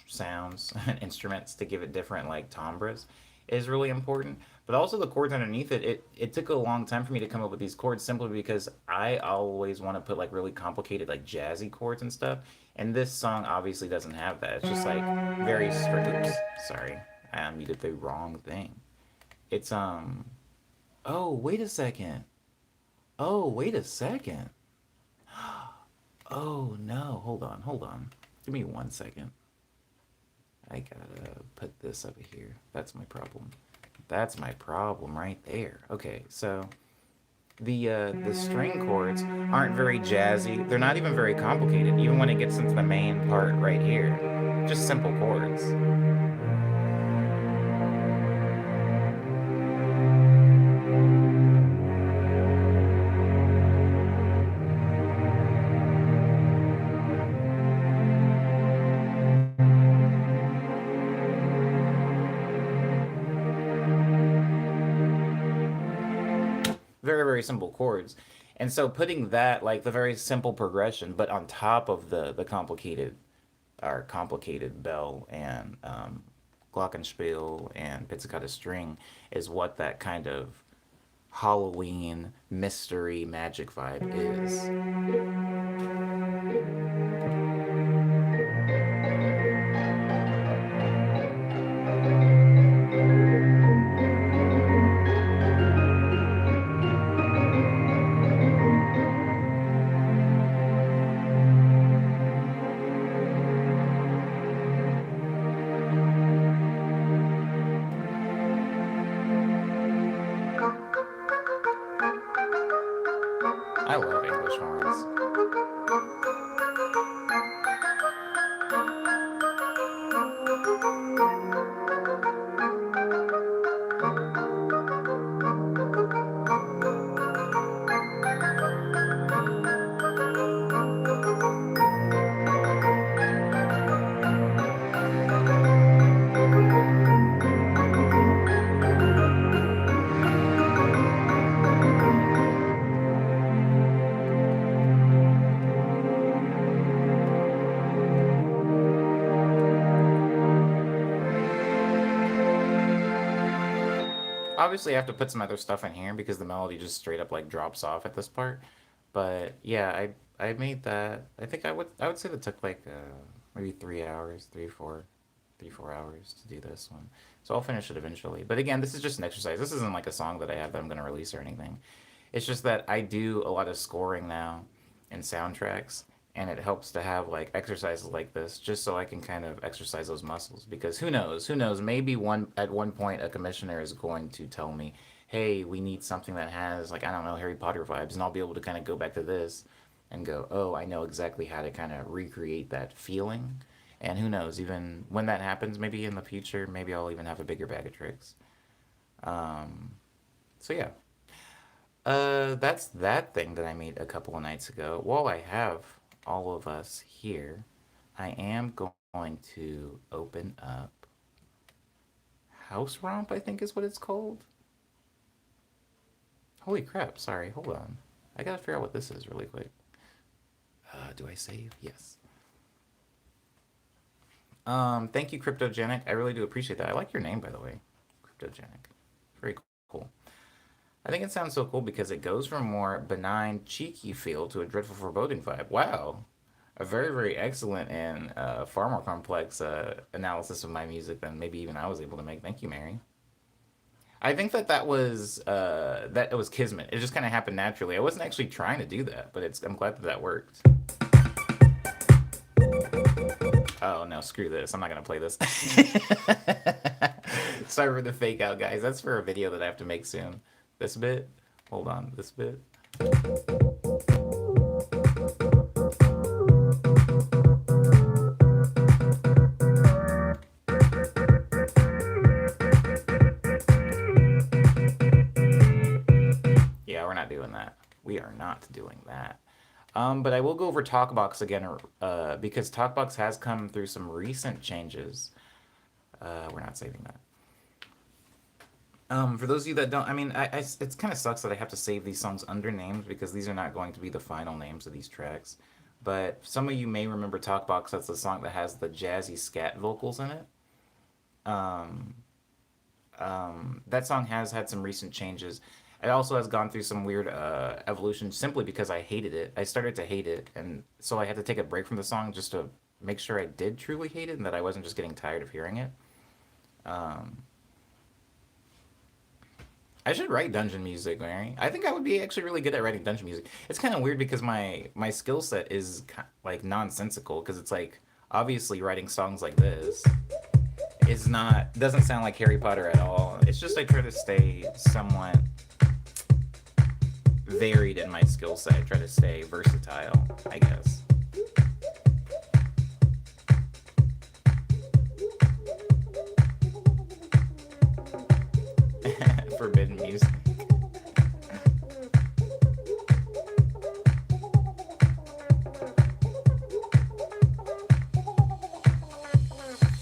sounds and instruments to give it different like timbres is really important. But also the chords underneath it took a long time for me to come up with these chords simply because I always want to put like really complicated like jazzy chords and stuff. And this song obviously doesn't have that. It's just like very straight. Oops, sorry, I unmuted the wrong thing. It's Oh wait a second. Oh wait a second. Oh no, hold on. Give me 1 second. I gotta put this over here. That's my problem. That's my problem right there. Okay, so the string chords aren't very jazzy. They're not even very complicated, even when it gets into the main part right here. Just simple chords. Very, very simple chords. And so putting that, like the very simple progression, but on top of the complicated or complicated bell and glockenspiel and pizzicato string is what that kind of Halloween mystery magic vibe is. I love English horns. Obviously, I have to put some other stuff in here because the melody just straight up like drops off at this part. But yeah, I made that. I think I would say that took like maybe 3 hours, 3 4 hours to do this one. So I'll finish it eventually. But again, this is just an exercise. This isn't like a song that I have that I'm gonna release or anything. It's just that I do a lot of scoring now and soundtracks, and it helps to have like exercises like this just so I can kind of exercise those muscles because who knows, maybe one at one point a commissioner is going to tell me, "Hey, we need something that has like I don't know, Harry Potter vibes." And I'll be able to kind of go back to this and go, "Oh, I know exactly how to kind of recreate that feeling." And who knows, even when that happens, maybe in the future, maybe I'll even have a bigger bag of tricks. Um, so yeah, that's that thing that I made a couple of nights ago. While I have all of us here, I am going to open up House Romp, I think is what it's called. Holy crap, sorry, hold on. I gotta figure out what this is really quick. Do I save? Yes. Thank you, Cryptogenic. I really do appreciate that. I like your name, by the way. Cryptogenic. Very cool. I think it sounds so cool because it goes from more benign, cheeky feel to a dreadful foreboding vibe. Wow. A very, very excellent and far more complex analysis of my music than maybe even I was able to make. Thank you, Mary. I think that it was kismet. It just kind of happened naturally. I wasn't actually trying to do that, but I'm glad that that worked. Oh no, screw this. I'm not gonna play this. Sorry for the fake out, guys. That's for a video that I have to make soon. This bit. Hold on, this bit. Yeah, we're not doing that. We are not doing that. But I will go over TalkBox again because TalkBox has come through some recent changes. We're not saving that. For those of you that don't, I mean, it kind of sucks that I have to save these songs under names because these are not going to be the final names of these tracks. But some of you may remember TalkBox. That's the song that has the jazzy scat vocals in it. Um, that song has had some recent changes. It also has gone through some weird evolution simply because I hated it. I started to hate it, and so I had to take a break from the song just to make sure I did truly hate it and that I wasn't just getting tired of hearing it. Um, I should write dungeon music, Mary. I think I would be actually really good at writing dungeon music. It's kind of weird because my skill set is like nonsensical because it's like obviously writing songs like this is not doesn't sound like Harry Potter at all. It's just I try to stay somewhat varied in my skill set. I try to stay versatile, I guess. Forbidden music.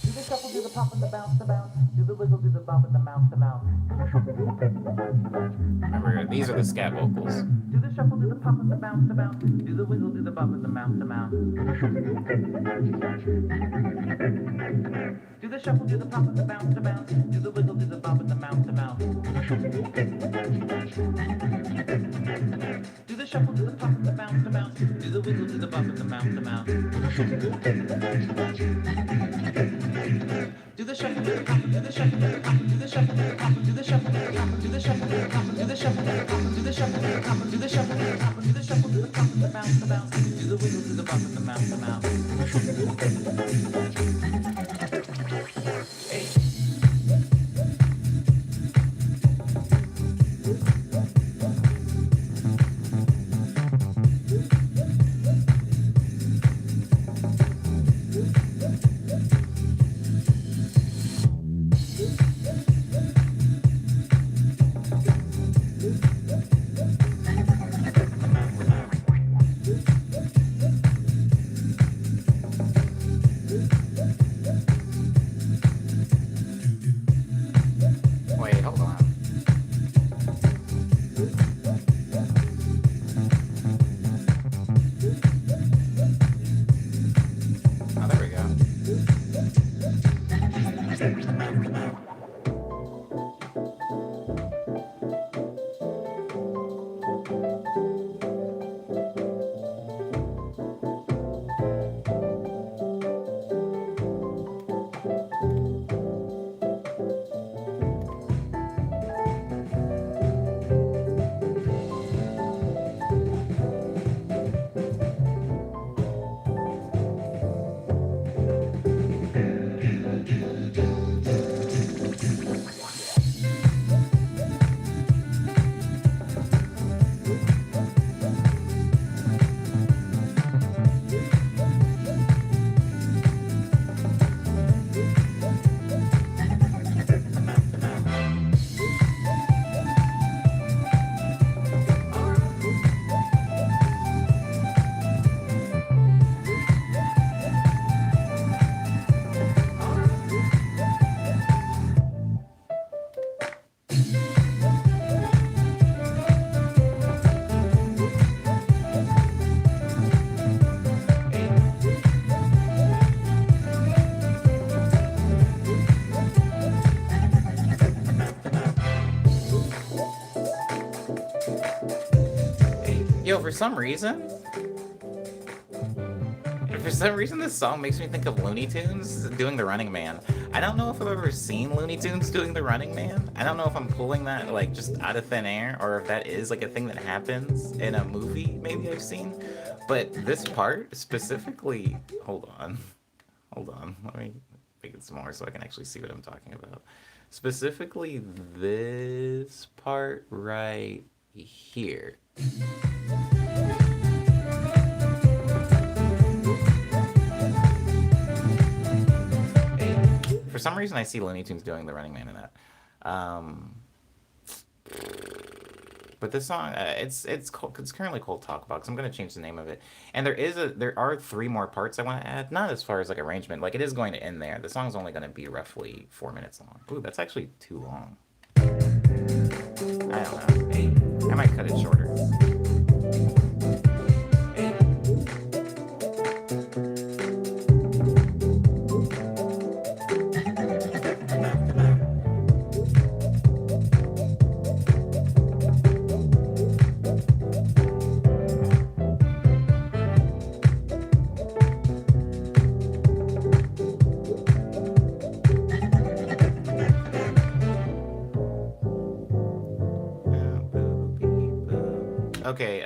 Do the shuffle, do the pop and the bounce, the bounce. Do the wiggle, do the bop and the mouth, the mouth. Remember, these are the scat vocals. Do the shuffle, do the pop and the bounce, the bounce. Do the wiggle, do the bop and the mouth, the mouth. Do the shuffle, do the pop and the bounce, the bounce. Do the wiggle, do the bop and the mouth, the mouth. Do the shuffle, do the pop and the bounce, the bounce. Do the wiggle, do the bop and the mouth, the mouth. Do the shuffle, do the pop, do the shuffle, do the pop, do the shuffle, do the pop, do the shuffle, do the pop, do the shuffle, do the pop, do the shuffle, do the pop, do the shuffle, do the pop, do the shuffle, do the pop, do the shuffle, do the pop, the bounce, the bounce. Do the wiggle, do the bop and the mouth, the mouth. Wait, hold on. Oh, there we go. Yo, for some reason, this song makes me think of Looney Tunes doing the Running Man. I don't know if I've ever seen Looney Tunes doing the Running Man. I don't know if I'm pulling that like just out of thin air or if that is like a thing that happens in a movie maybe I've seen. But this part specifically, hold on, let me make it smaller so I can actually see what I'm talking about. Specifically this part right here. For some reason, I see Looney Tunes doing the Running Man in that. But this song, it's currently called Talk About, 'cause I'm gonna change the name of it. And there are 3 more parts I want to add. Not as far as like arrangement, like it is going to end there. The song's only going to be roughly 4 minutes long. Ooh, that's actually too long. I don't know. Hey, I might cut it shorter. Okay,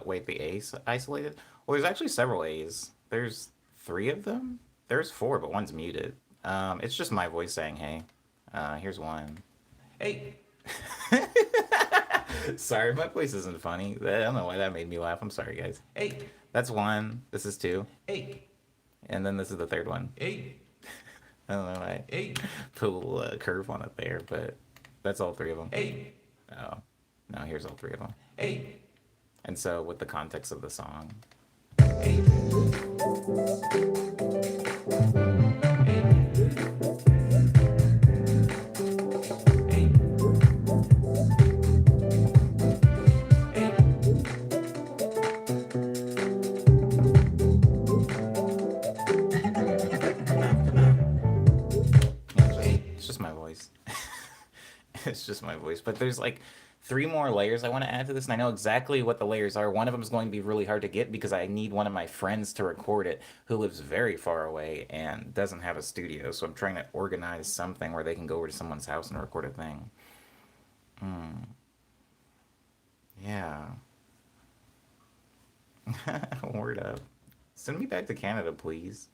wait, the A's isolated? Well, there's actually several A's. There's 3 of them? There's 4, but one's muted. It's just my voice saying, hey. Here's one. Hey! Sorry, my voice isn't funny. I don't know why that made me laugh. I'm sorry, guys. Hey! That's 1. This is 2. Hey! And then this is the 3rd one. Hey! I don't know why. Hey! Put a little curve on it there, but that's all 3 of them. Hey! Oh. No, here's all 3 of them. Hey. And so, with the context of the song. Hey. It's just my voice. It's just my voice. But there's like 3 more layers I want to add to this, and I know exactly what the layers are. One of them is going to be really hard to get because I need one of my friends to record it who lives very far away and doesn't have a studio, so I'm trying to organize something where they can go over to someone's house and record a thing. Yeah. Word up. Send me back to Canada, please.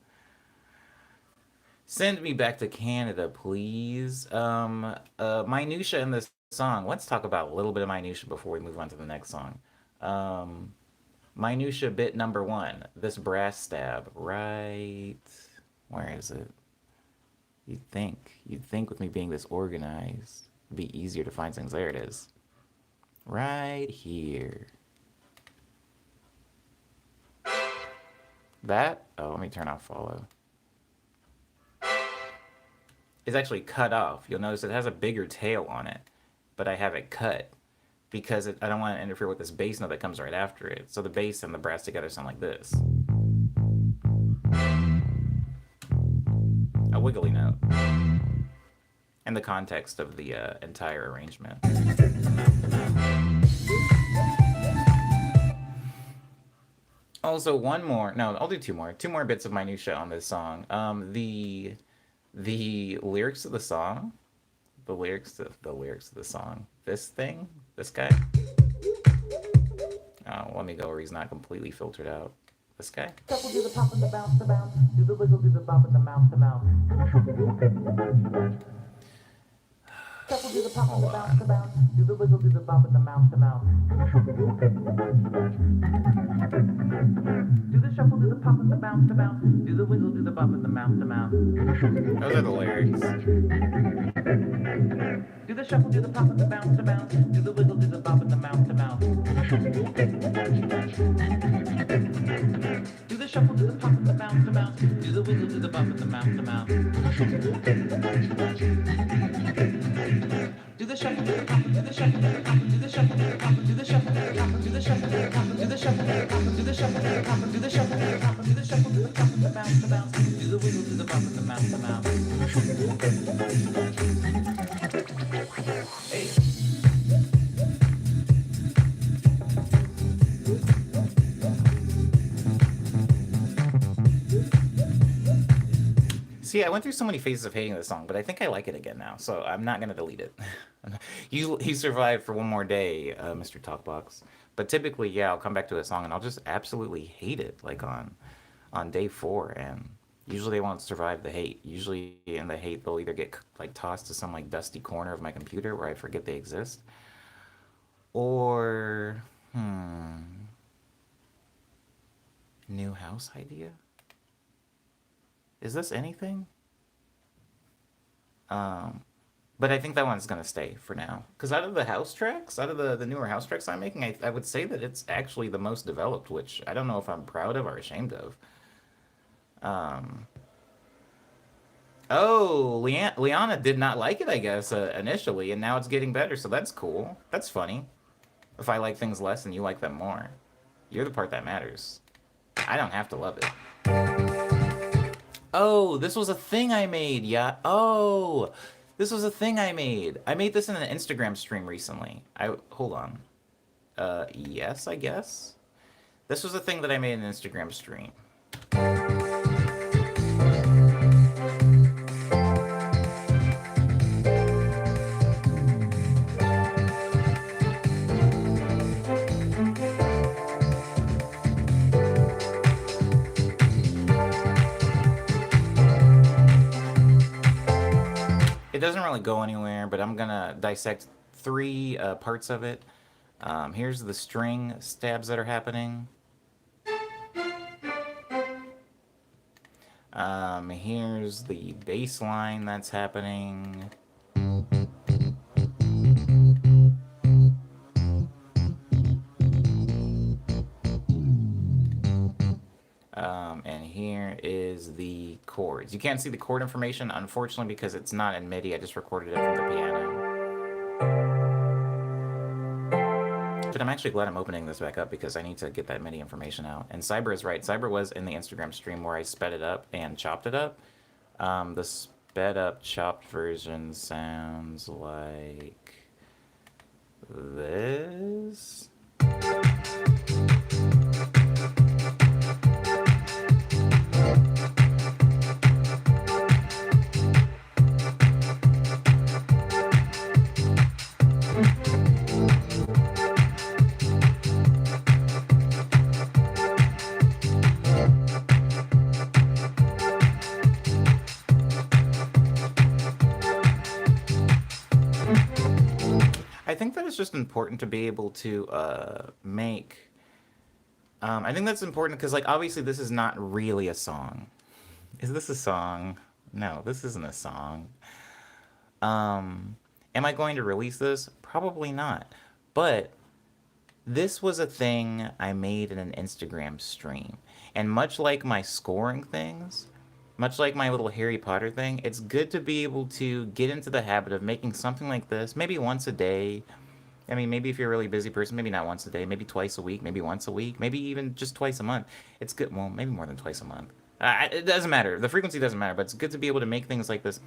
Send me back to Canada, please. Minutia in this song. Let's talk about a little bit of minutia before we move on to the next song. Minutia bit number 1. This brass stab. Right. Where is it? You'd think with me being this organized, it'd be easier to find things. There it is. Right here. That, oh, let me turn off follow. It's actually cut off. You'll notice it has a bigger tail on it, but I have it cut because I don't want to interfere with this bass note that comes right after it. So the bass and the brass together sound like this. A wiggly note. And the context of the entire arrangement. Also, one more. No, I'll do 2 more. 2 more bits of minutia on this song. The lyrics of the song. The lyrics of the song. This thing. This guy. Oh, let me go where he's not completely filtered out. This guy. Couple do the pop and the bounce, do the wiggle, do the bump and the mouth, Couple do the pop and the bounce, do the wiggle, do the bump and the mouth, Do the shuffle, do the pop and the bounce, do the wiggle, do the bump and the mouth, Those are the lyrics. Do the shuffle, do the pop and the bounce, do the wiggle, do the bump and the mouth, Do the shuffle, do the pop and the bounce, do the wiggle, do the bump and the mouth, Do the shuffle, do the pop, do the shuffle, do the shuffle, do the pop, do the shuffle, do the shuffle, do the pop, do the shuffle, do the shuffle, do the pop, do the shuffle, do the pop, do the shuffle, do the pop, the bounce, do the wiggle, do the bump and the mouth, Hey. See, I went through so many phases of hating this song, but I think I like it again now, so I'm not gonna delete it. You survived for one more day, Mr. Talkbox. But typically, yeah, I'll come back to a song and I'll just absolutely hate it, like on day 4, and usually they won't survive the hate. Usually in the hate, they'll either get like tossed to some like dusty corner of my computer where I forget they exist, or new house idea. Is this anything? But I think that one's gonna stay for now. Because out of the house tracks, out of the newer house tracks I'm making, I would say that it's actually the most developed, which I don't know if I'm proud of or ashamed of. Um, oh, Liana did not like it, I guess, initially, and now it's getting better, so that's cool. That's funny. If I like things less and you like them more. You're the part that matters. I don't have to love it. Oh, this was a thing I made, yeah. Oh, this was a thing I made. I made this in an Instagram stream recently. Hold on. Yes, I guess. This was a thing that I made in an Instagram stream. It doesn't really go anywhere, but I'm gonna dissect 3 parts of it. Here's the string stabs that are happening. Here's the bass line that's happening. And here is the chords. You can't see the chord information, unfortunately, because it's not in MIDI. I just recorded it from the piano. But I'm actually glad I'm opening this back up because I need to get that MIDI information out. And Cyber is right. Cyber was in the Instagram stream where I sped it up and chopped it up. The sped up chopped version sounds like this. I think that it's just important to be able to make. I think that's important because, like, obviously, this is not really a song. Is this a song? No, this isn't a song. Am I going to release this? Probably not. But this was a thing I made in an Instagram stream. And much like my scoring things, much like my little Harry Potter thing, it's good to be able to get into the habit of making something like this, maybe once a day. I mean, maybe if you're a really busy person, maybe not once a day, maybe twice a week, maybe once a week, maybe even just twice a month. It's good. Well, maybe more than twice a month. It doesn't matter. The frequency doesn't matter, but it's good to be able to make things like this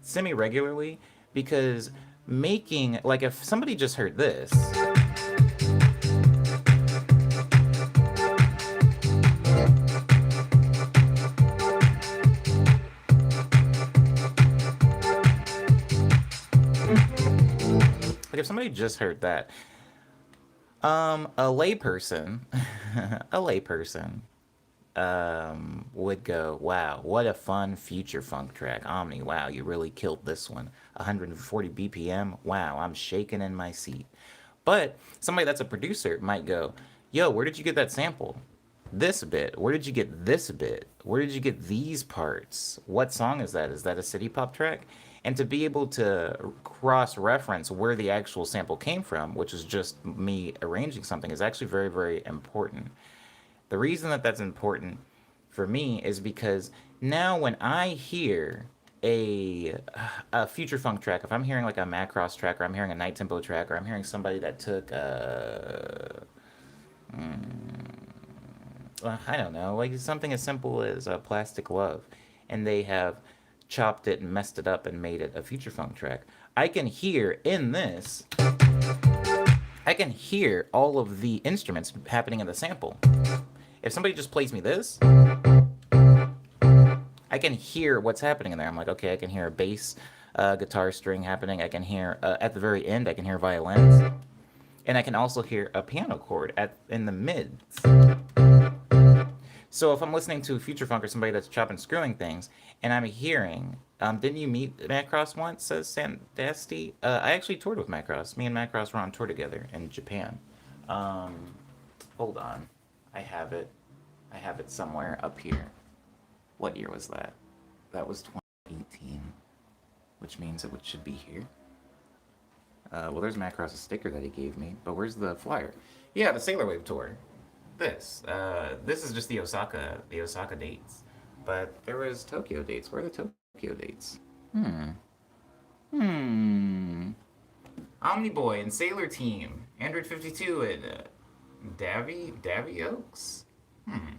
semi-regularly because making, like, if somebody just heard this. Like, if somebody just heard that, a layperson, a layperson, would go, wow, what a fun future funk track. Omni, wow, you really killed this one. 140 BPM, wow, I'm shaking in my seat. But somebody that's a producer might go, yo, where did you get that sample? This bit, where did you get this bit? Where did you get these parts? What song is that? Is that a city pop track? And to be able to cross-reference where the actual sample came from, which is just me arranging something, is actually very, very important. The reason that that's important for me is because now when I hear a future funk track, if I'm hearing like a Macross track, or I'm hearing a night tempo track, or I'm hearing somebody that took I don't know, like something as simple as Plastic Love, and they have chopped it and messed it up and made it a future funk track. I can hear in this, I can hear all of the instruments happening in the sample. If somebody just plays me this, I can hear what's happening in there. I'm like, okay, I can hear a bass guitar string happening. I can hear at the very end, I can hear violins, and I can also hear a piano chord at in the mids. So if I'm listening to Future Funk or somebody that's chopping screwing things, and I'm hearing, didn't you meet Macross once? Says Sandasti. I actually toured with Macross. Me and Macross were on tour together in Japan. Um, hold on, I have it. I have it somewhere up here. What year was that? That was 2018, which means it should be here. Well, there's Macross's sticker that he gave me, but where's the flyer? Yeah, the Sailor Wave tour. This is just the Osaka dates, but there was Tokyo dates. Where are the Tokyo dates? Hmm. Hmm. Omniboy and Sailor Team, Android 52 and Davy Oaks. Hmm.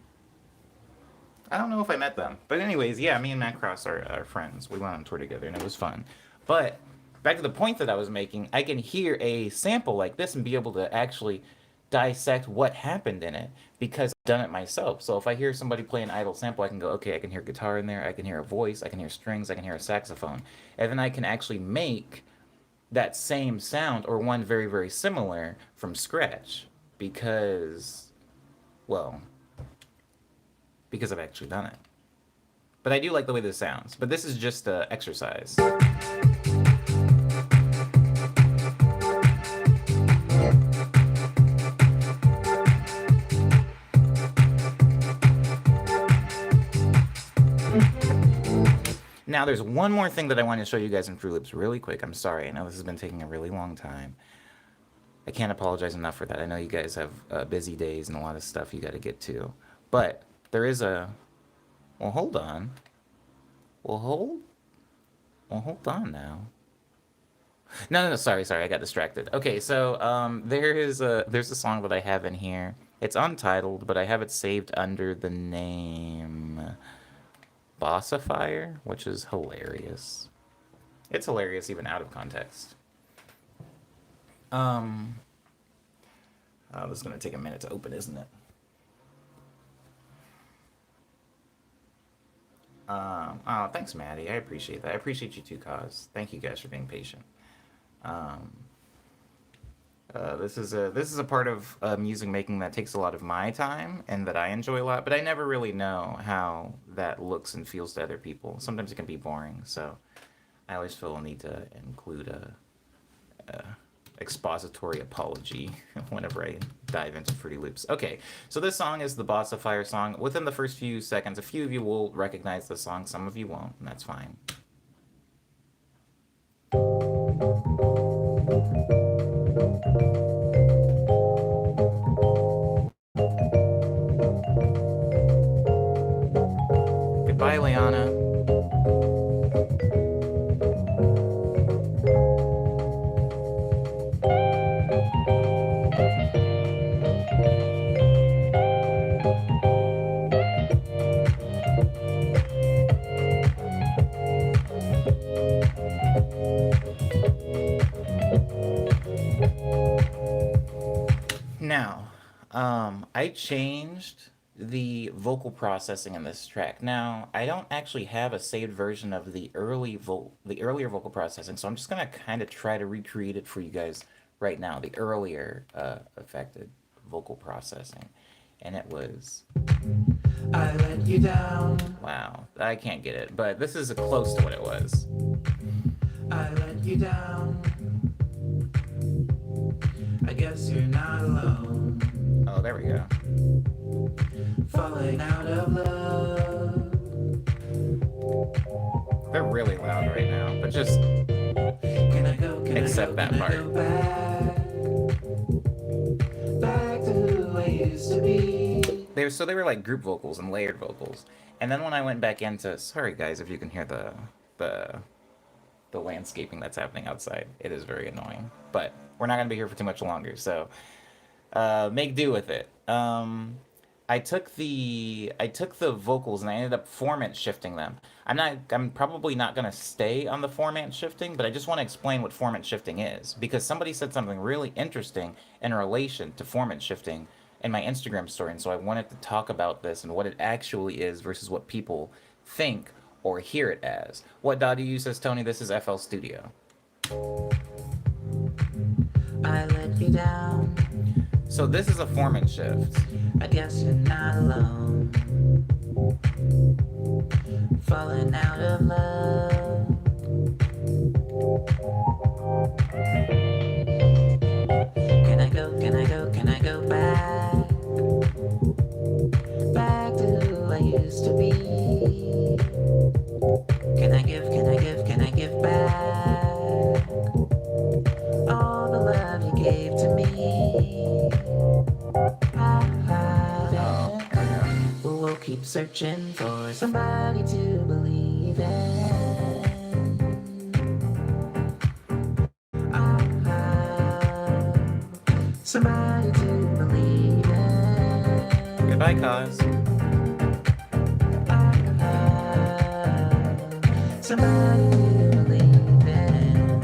I don't know if I met them. But anyways, yeah, me and Matt Cross are friends. We went on tour together and it was fun. But back to the point that I was making, I can hear a sample like this and be able to actually dissect what happened in it because I've done it myself. So if I hear somebody play an idle sample, I can go, okay, I can hear guitar in there, I can hear a voice, I can hear strings, I can hear a saxophone. And then I can actually make that same sound or one very, very similar from scratch because, well, because I've actually done it. But I do like the way this sounds. But this is just an exercise. Now, there's one more thing that I want to show you guys in Fruit Loops really quick. I'm sorry. I know this has been taking a really long time. I can't apologize enough for that. I know you guys have busy days and a lot of stuff you got to get to. But there is a... Well, hold on. Well, hold on now. No, sorry, I got distracted. Okay, so there's a song that I have in here. It's untitled, but I have it saved under the name Bossifier, which is hilarious. It's hilarious even out of context. Oh, this is gonna take a minute to open, isn't it? Oh, thanks, Maddie. I appreciate that. I appreciate you too, Cause. Thank you guys for being patient. Um, this is a part of music making that takes a lot of my time and that I enjoy a lot, but I never really know how that looks and feels to other people. Sometimes it can be boring, so I always feel a need to include a expository apology whenever I dive into Fruity Loops. Okay, so this song is the Bossifier song. Within the first few seconds, a few of you will recognize the song, some of you won't, and that's fine. Goodbye, Liana. Now, I changed the vocal processing in this track. Now, I don't actually have a saved version of the earlier vocal processing, so I'm just gonna kind of try to recreate it for you guys right now. The earlier affected vocal processing, and it was. I let you down. Wow, I can't get it, but this is close to what it was. I let you down. I guess you're not alone. Oh, there we go. Falling out of love. They're really loud right now, but just Can I go? Can accept I go? that Can part. I go back to who I used to be? They were like group vocals and layered vocals, and then when I went back into, sorry guys if you can hear the the landscaping that's happening outside, it is very annoying, but we're not gonna be here for too much longer, so make do with it. I took the vocals and I ended up format shifting them. I'm probably not gonna stay on the format shifting, but I just want to explain what format shifting is because somebody said something really interesting in relation to format shifting in my Instagram story, and so I wanted to talk about this and what it actually is versus what people think or hear it as. What DAW do you use, says Tony? This is FL Studio. I let you down. So this is a formant shift. I guess you're not alone. Falling out of love. Can I go, can I go, can I go back? Back to who I used to be. Can I give, can I give, can I give back all the love you gave to me? We'll keep searching for somebody to believe in. Somebody to believe in. Goodbye, Cause. Somebody to believe in.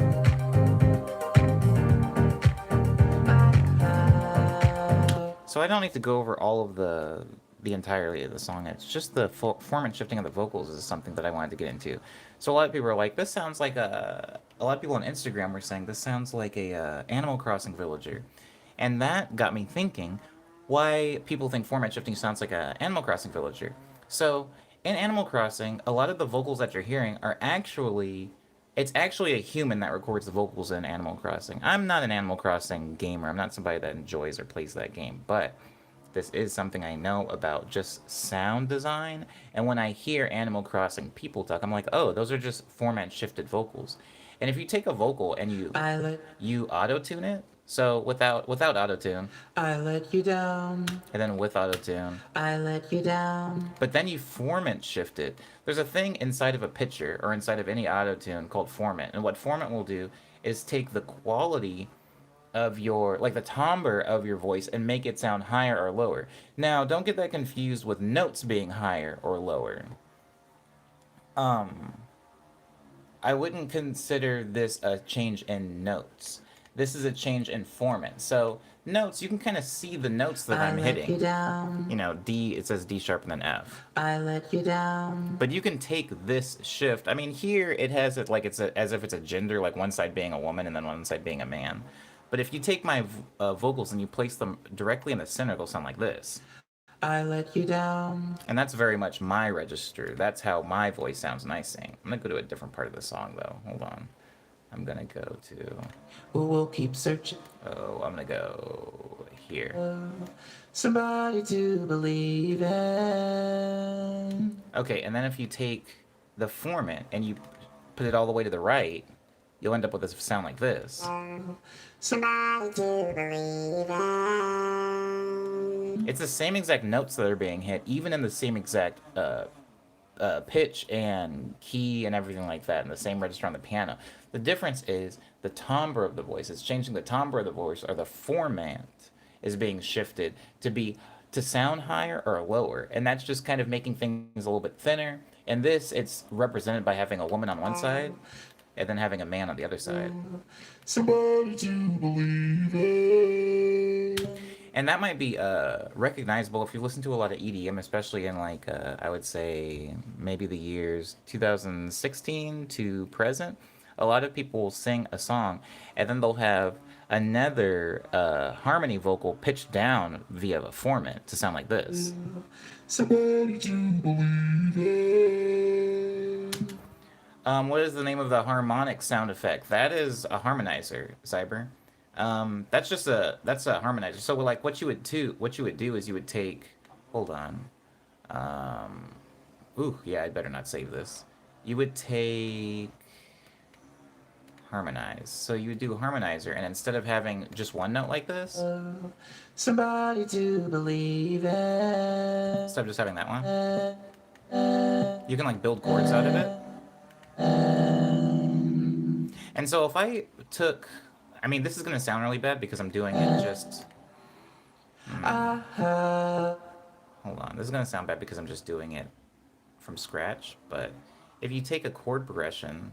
So I don't need to go over all of the entirety of the song. It's just the form and shifting of the vocals is something that I wanted to get into. So a lot of people are like, this sounds like a lot of people on Instagram were saying this sounds like a Animal Crossing villager. And that got me thinking why people think format shifting sounds like a Animal Crossing villager. So in Animal Crossing, a lot of the vocals that you're hearing are actually it's actually a human that records the vocals in Animal Crossing. I'm not an Animal Crossing gamer. I'm not somebody that enjoys or plays that game, but this is something I know about just sound design. And when I hear Animal Crossing people talk, I'm like, oh, those are just format shifted vocals. And if you take a vocal and you auto tune it, so without auto tune, I let you down. and then with auto tune, I let you down. but then you format shift it. There's a thing inside of a picture or inside of any auto tune called format, and what format will do is take the quality of your like the timbre of your voice and make it sound higher or lower. Now, don't get that confused with notes being higher or lower. I wouldn't consider this a change in notes. This is a change in format. So notes, you can kind of see the notes that I'm hitting. You down. You know, D, it says D sharp and then F. I let you down. But you can take this shift. I mean, here it has it like as if it's a gender, like one side being a woman and then one side being a man. But if you take my vocals and you place them directly in the center, they'll sound like this. I let you down. And that's very much my register. That's how my voice sounds when I sing. I'm going to go to a different part of the song, though. Hold on. I'm going to go to... We'll keep searching. Oh, I'm going to go here. Somebody to believe in. Okay, and then if you take the format and you put it all the way to the right, you'll end up with a sound like this. Somebody to believe in. It's the same exact notes that are being hit, even in the same exact pitch and key and everything like that, and the same register on the piano. The difference is the timbre of the voice. It's changing the timbre of the voice, or the format is being shifted to sound higher or lower, and that's just kind of making things a little bit thinner. And this, it's represented by having a woman on one side and then having a man on the other side. Somebody to believe in. And that might be recognizable if you listen to a lot of EDM, especially in like, I would say maybe the years 2016 to present. A lot of people will sing a song and then they'll have another harmony vocal pitched down via a format to sound like this. Somebody to believe in. What is the name of the harmonic sound effect? That is a harmonizer, Cyber. That's a harmonizer. So like what you would do is you would take, hold on. Ooh, yeah, I'd better not save this. You would take harmonize. So you would do harmonizer, and instead of having just one note like this, somebody to believe in. instead of just having that one, you can like build chords out of it. And so if I took, I mean, this is gonna sound really bad because I'm doing it just. Hold on, this is gonna sound bad because I'm just doing it from scratch. But if you take a chord progression,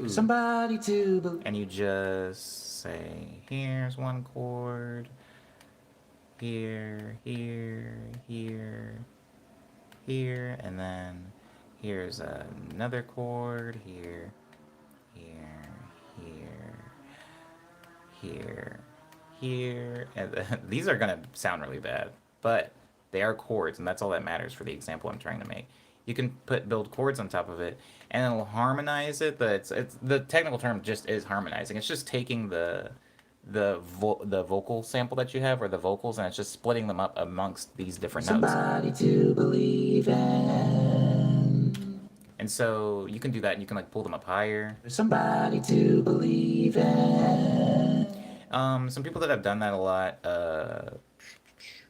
somebody to believe, and you just say, here's one chord, here, here, here, here, and then here's another chord here, here, here, here, here, and these are gonna sound really bad, but they are chords, and that's all that matters for the example I'm trying to make. You can build chords on top of it, and it'll harmonize it. It's the technical term just is harmonizing. It's just taking the vocal sample that you have or the vocals, and it's just splitting them up amongst these different notes. Somebody to believe in. And so you can do that, and you can like pull them up higher. There's somebody to believe in. Some people that have done that a lot.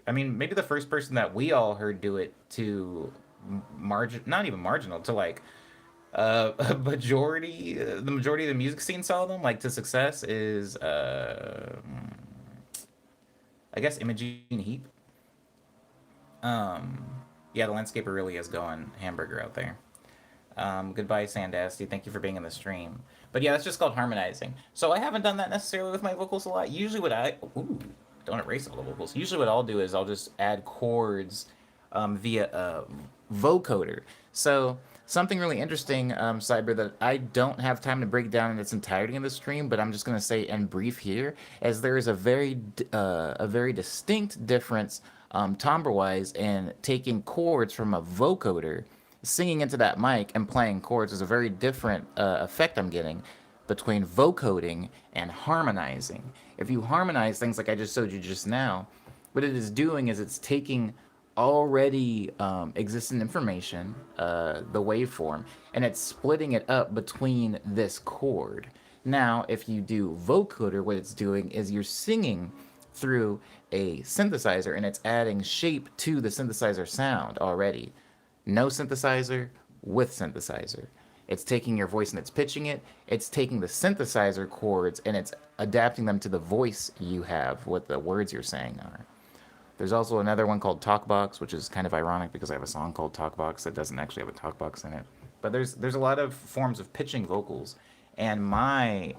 I mean, maybe the first person that we all heard do it to not even marginal, to like a majority, the majority of the music scene saw them like to success is, I guess Imogene Heap. Yeah, the landscaper really is going hamburger out there. Goodbye, Sandasty. Thank you for being in the stream. But yeah, that's just called harmonizing. So I haven't done that necessarily with my vocals a lot. Usually what don't erase all the vocals. Usually what I'll do is I'll just add chords via a vocoder. So something really interesting, Cyber, that I don't have time to break down in its entirety in the stream, but I'm just going to say in brief here, as there is a very distinct difference timbre-wise in taking chords from a vocoder, singing into that mic and playing chords is a very different effect I'm getting between vocoding and harmonizing. If you harmonize things like I just showed you just now, what it is doing is it's taking already existing information, the waveform, and it's splitting it up between this chord. Now, if you do vocoder, what it's doing is you're singing through a synthesizer and it's adding shape to the synthesizer sound already. No synthesizer, with synthesizer. It's taking your voice and it's pitching it. It's taking the synthesizer chords and it's adapting them to the voice you have, what the words you're saying are. There's also another one called Talkbox, which is kind of ironic because I have a song called Talkbox that doesn't actually have a talkbox in it. But there's a lot of forms of pitching vocals, and my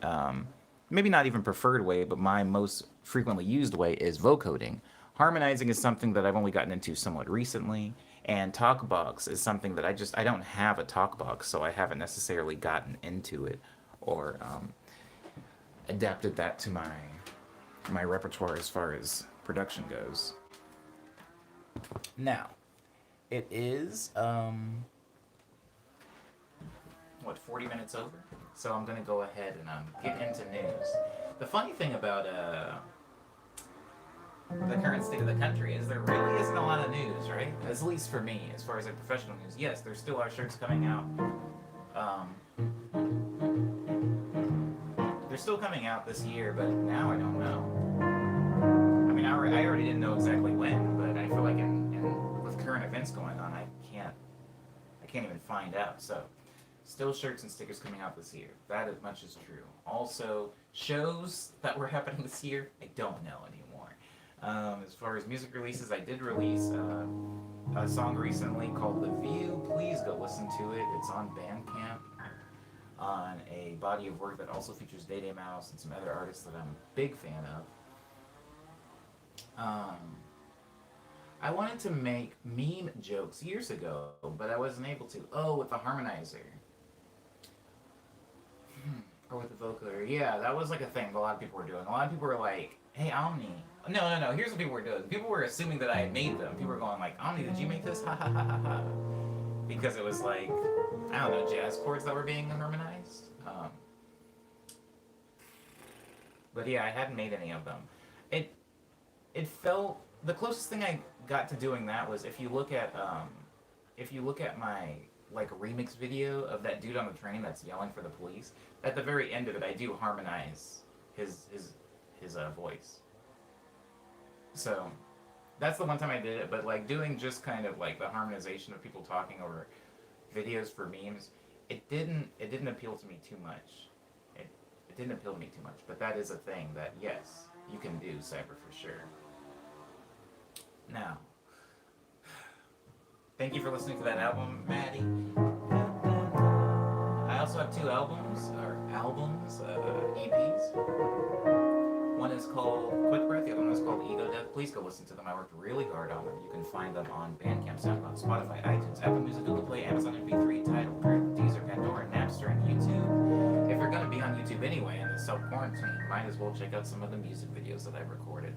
maybe not even preferred way, but my most frequently used way is vocoding. Harmonizing is something that I've only gotten into somewhat recently, and Talkbox is something that I don't have a Talkbox, so I haven't necessarily gotten into it or adapted that to my repertoire as far as production goes. Now, it is 40 minutes over? So I'm gonna go ahead and get into news. The funny thing about the current state of the country is there really isn't a lot of news, right? At least for me, as far as like professional news. Yes, there still are shirts coming out. They're still coming out this year, but now I don't know. I mean, I already didn't know exactly when, but I feel like with current events going on, I can't even find out. So, still shirts and stickers coming out this year. That as much is true. Also, shows that were happening this year, I don't know anymore. As far as music releases, I did release a song recently called The View. Please go listen to it. It's on Bandcamp, on a body of work that also features Day Day Mouse and some other artists that I'm a big fan of. I wanted to make meme jokes years ago, but I wasn't able to. Oh, with the harmonizer. Or with the vocoder. Yeah, that was like a thing a lot of people were doing. A lot of people were like, hey, Omni. No. Here's what people were doing. People were assuming that I had made them. People were going like, Omni, did you make this? Ha ha ha ha ha. Because it was like, I don't know, jazz chords that were being harmonized. But yeah, I hadn't made any of them. It felt, the closest thing I got to doing that was if you look at my like remix video of that dude on the train that's yelling for the police, at the very end of it I do harmonize his voice. So that's the one time I did it, but like doing just kind of like the harmonization of people talking over videos for memes, it didn't appeal to me too much. It didn't appeal to me too much, but that is a thing that yes, you can do, Cyber, for sure. Now, thank you for listening to that album, Maddie. I also have two EPs. One is called Quick Breath, the other one is called Ego Death. Please go listen to them. I worked really hard on them. You can find them on Bandcamp, SoundCloud, Spotify, iTunes, Apple Music, Google Play, Amazon MP3, Tidal, Deezer, Pandora, Napster, and YouTube. If you're going to be on YouTube anyway in the self-quarantine, you might as well check out some of the music videos that I've recorded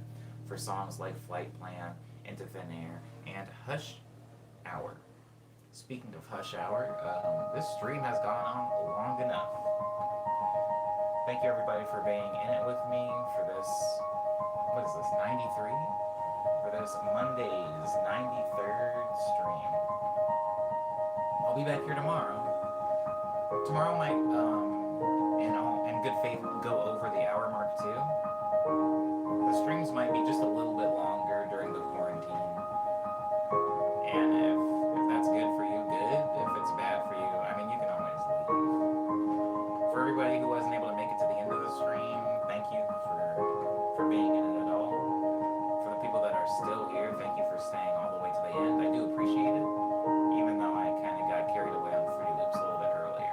for songs like Flight Plan, Into Thin Air, and Hush Hour. Speaking of Hush Hour, this stream has gone on long enough. Thank you everybody for being in it with me for this, what is this, 93? For this Monday's 93rd stream. I'll be back here tomorrow. Tomorrow might, in good faith, go over the hour mark too. The streams might be just a little bit longer during the quarantine. And if that's good for you, good. If it's bad for you, I mean, you can always leave. For everybody who wasn't able to make it to the end of the stream, thank you for being in it at all. For the people that are still here, thank you for staying all the way to the end. I do appreciate it, even though I kind of got carried away on Fruity Loops a little bit earlier.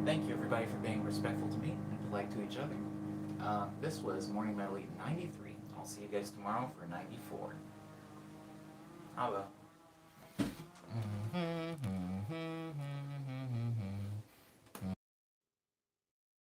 Thank you everybody for being respectful to me and polite to each other. This was Morning Medley 93. I'll see you guys tomorrow for 94. Hello.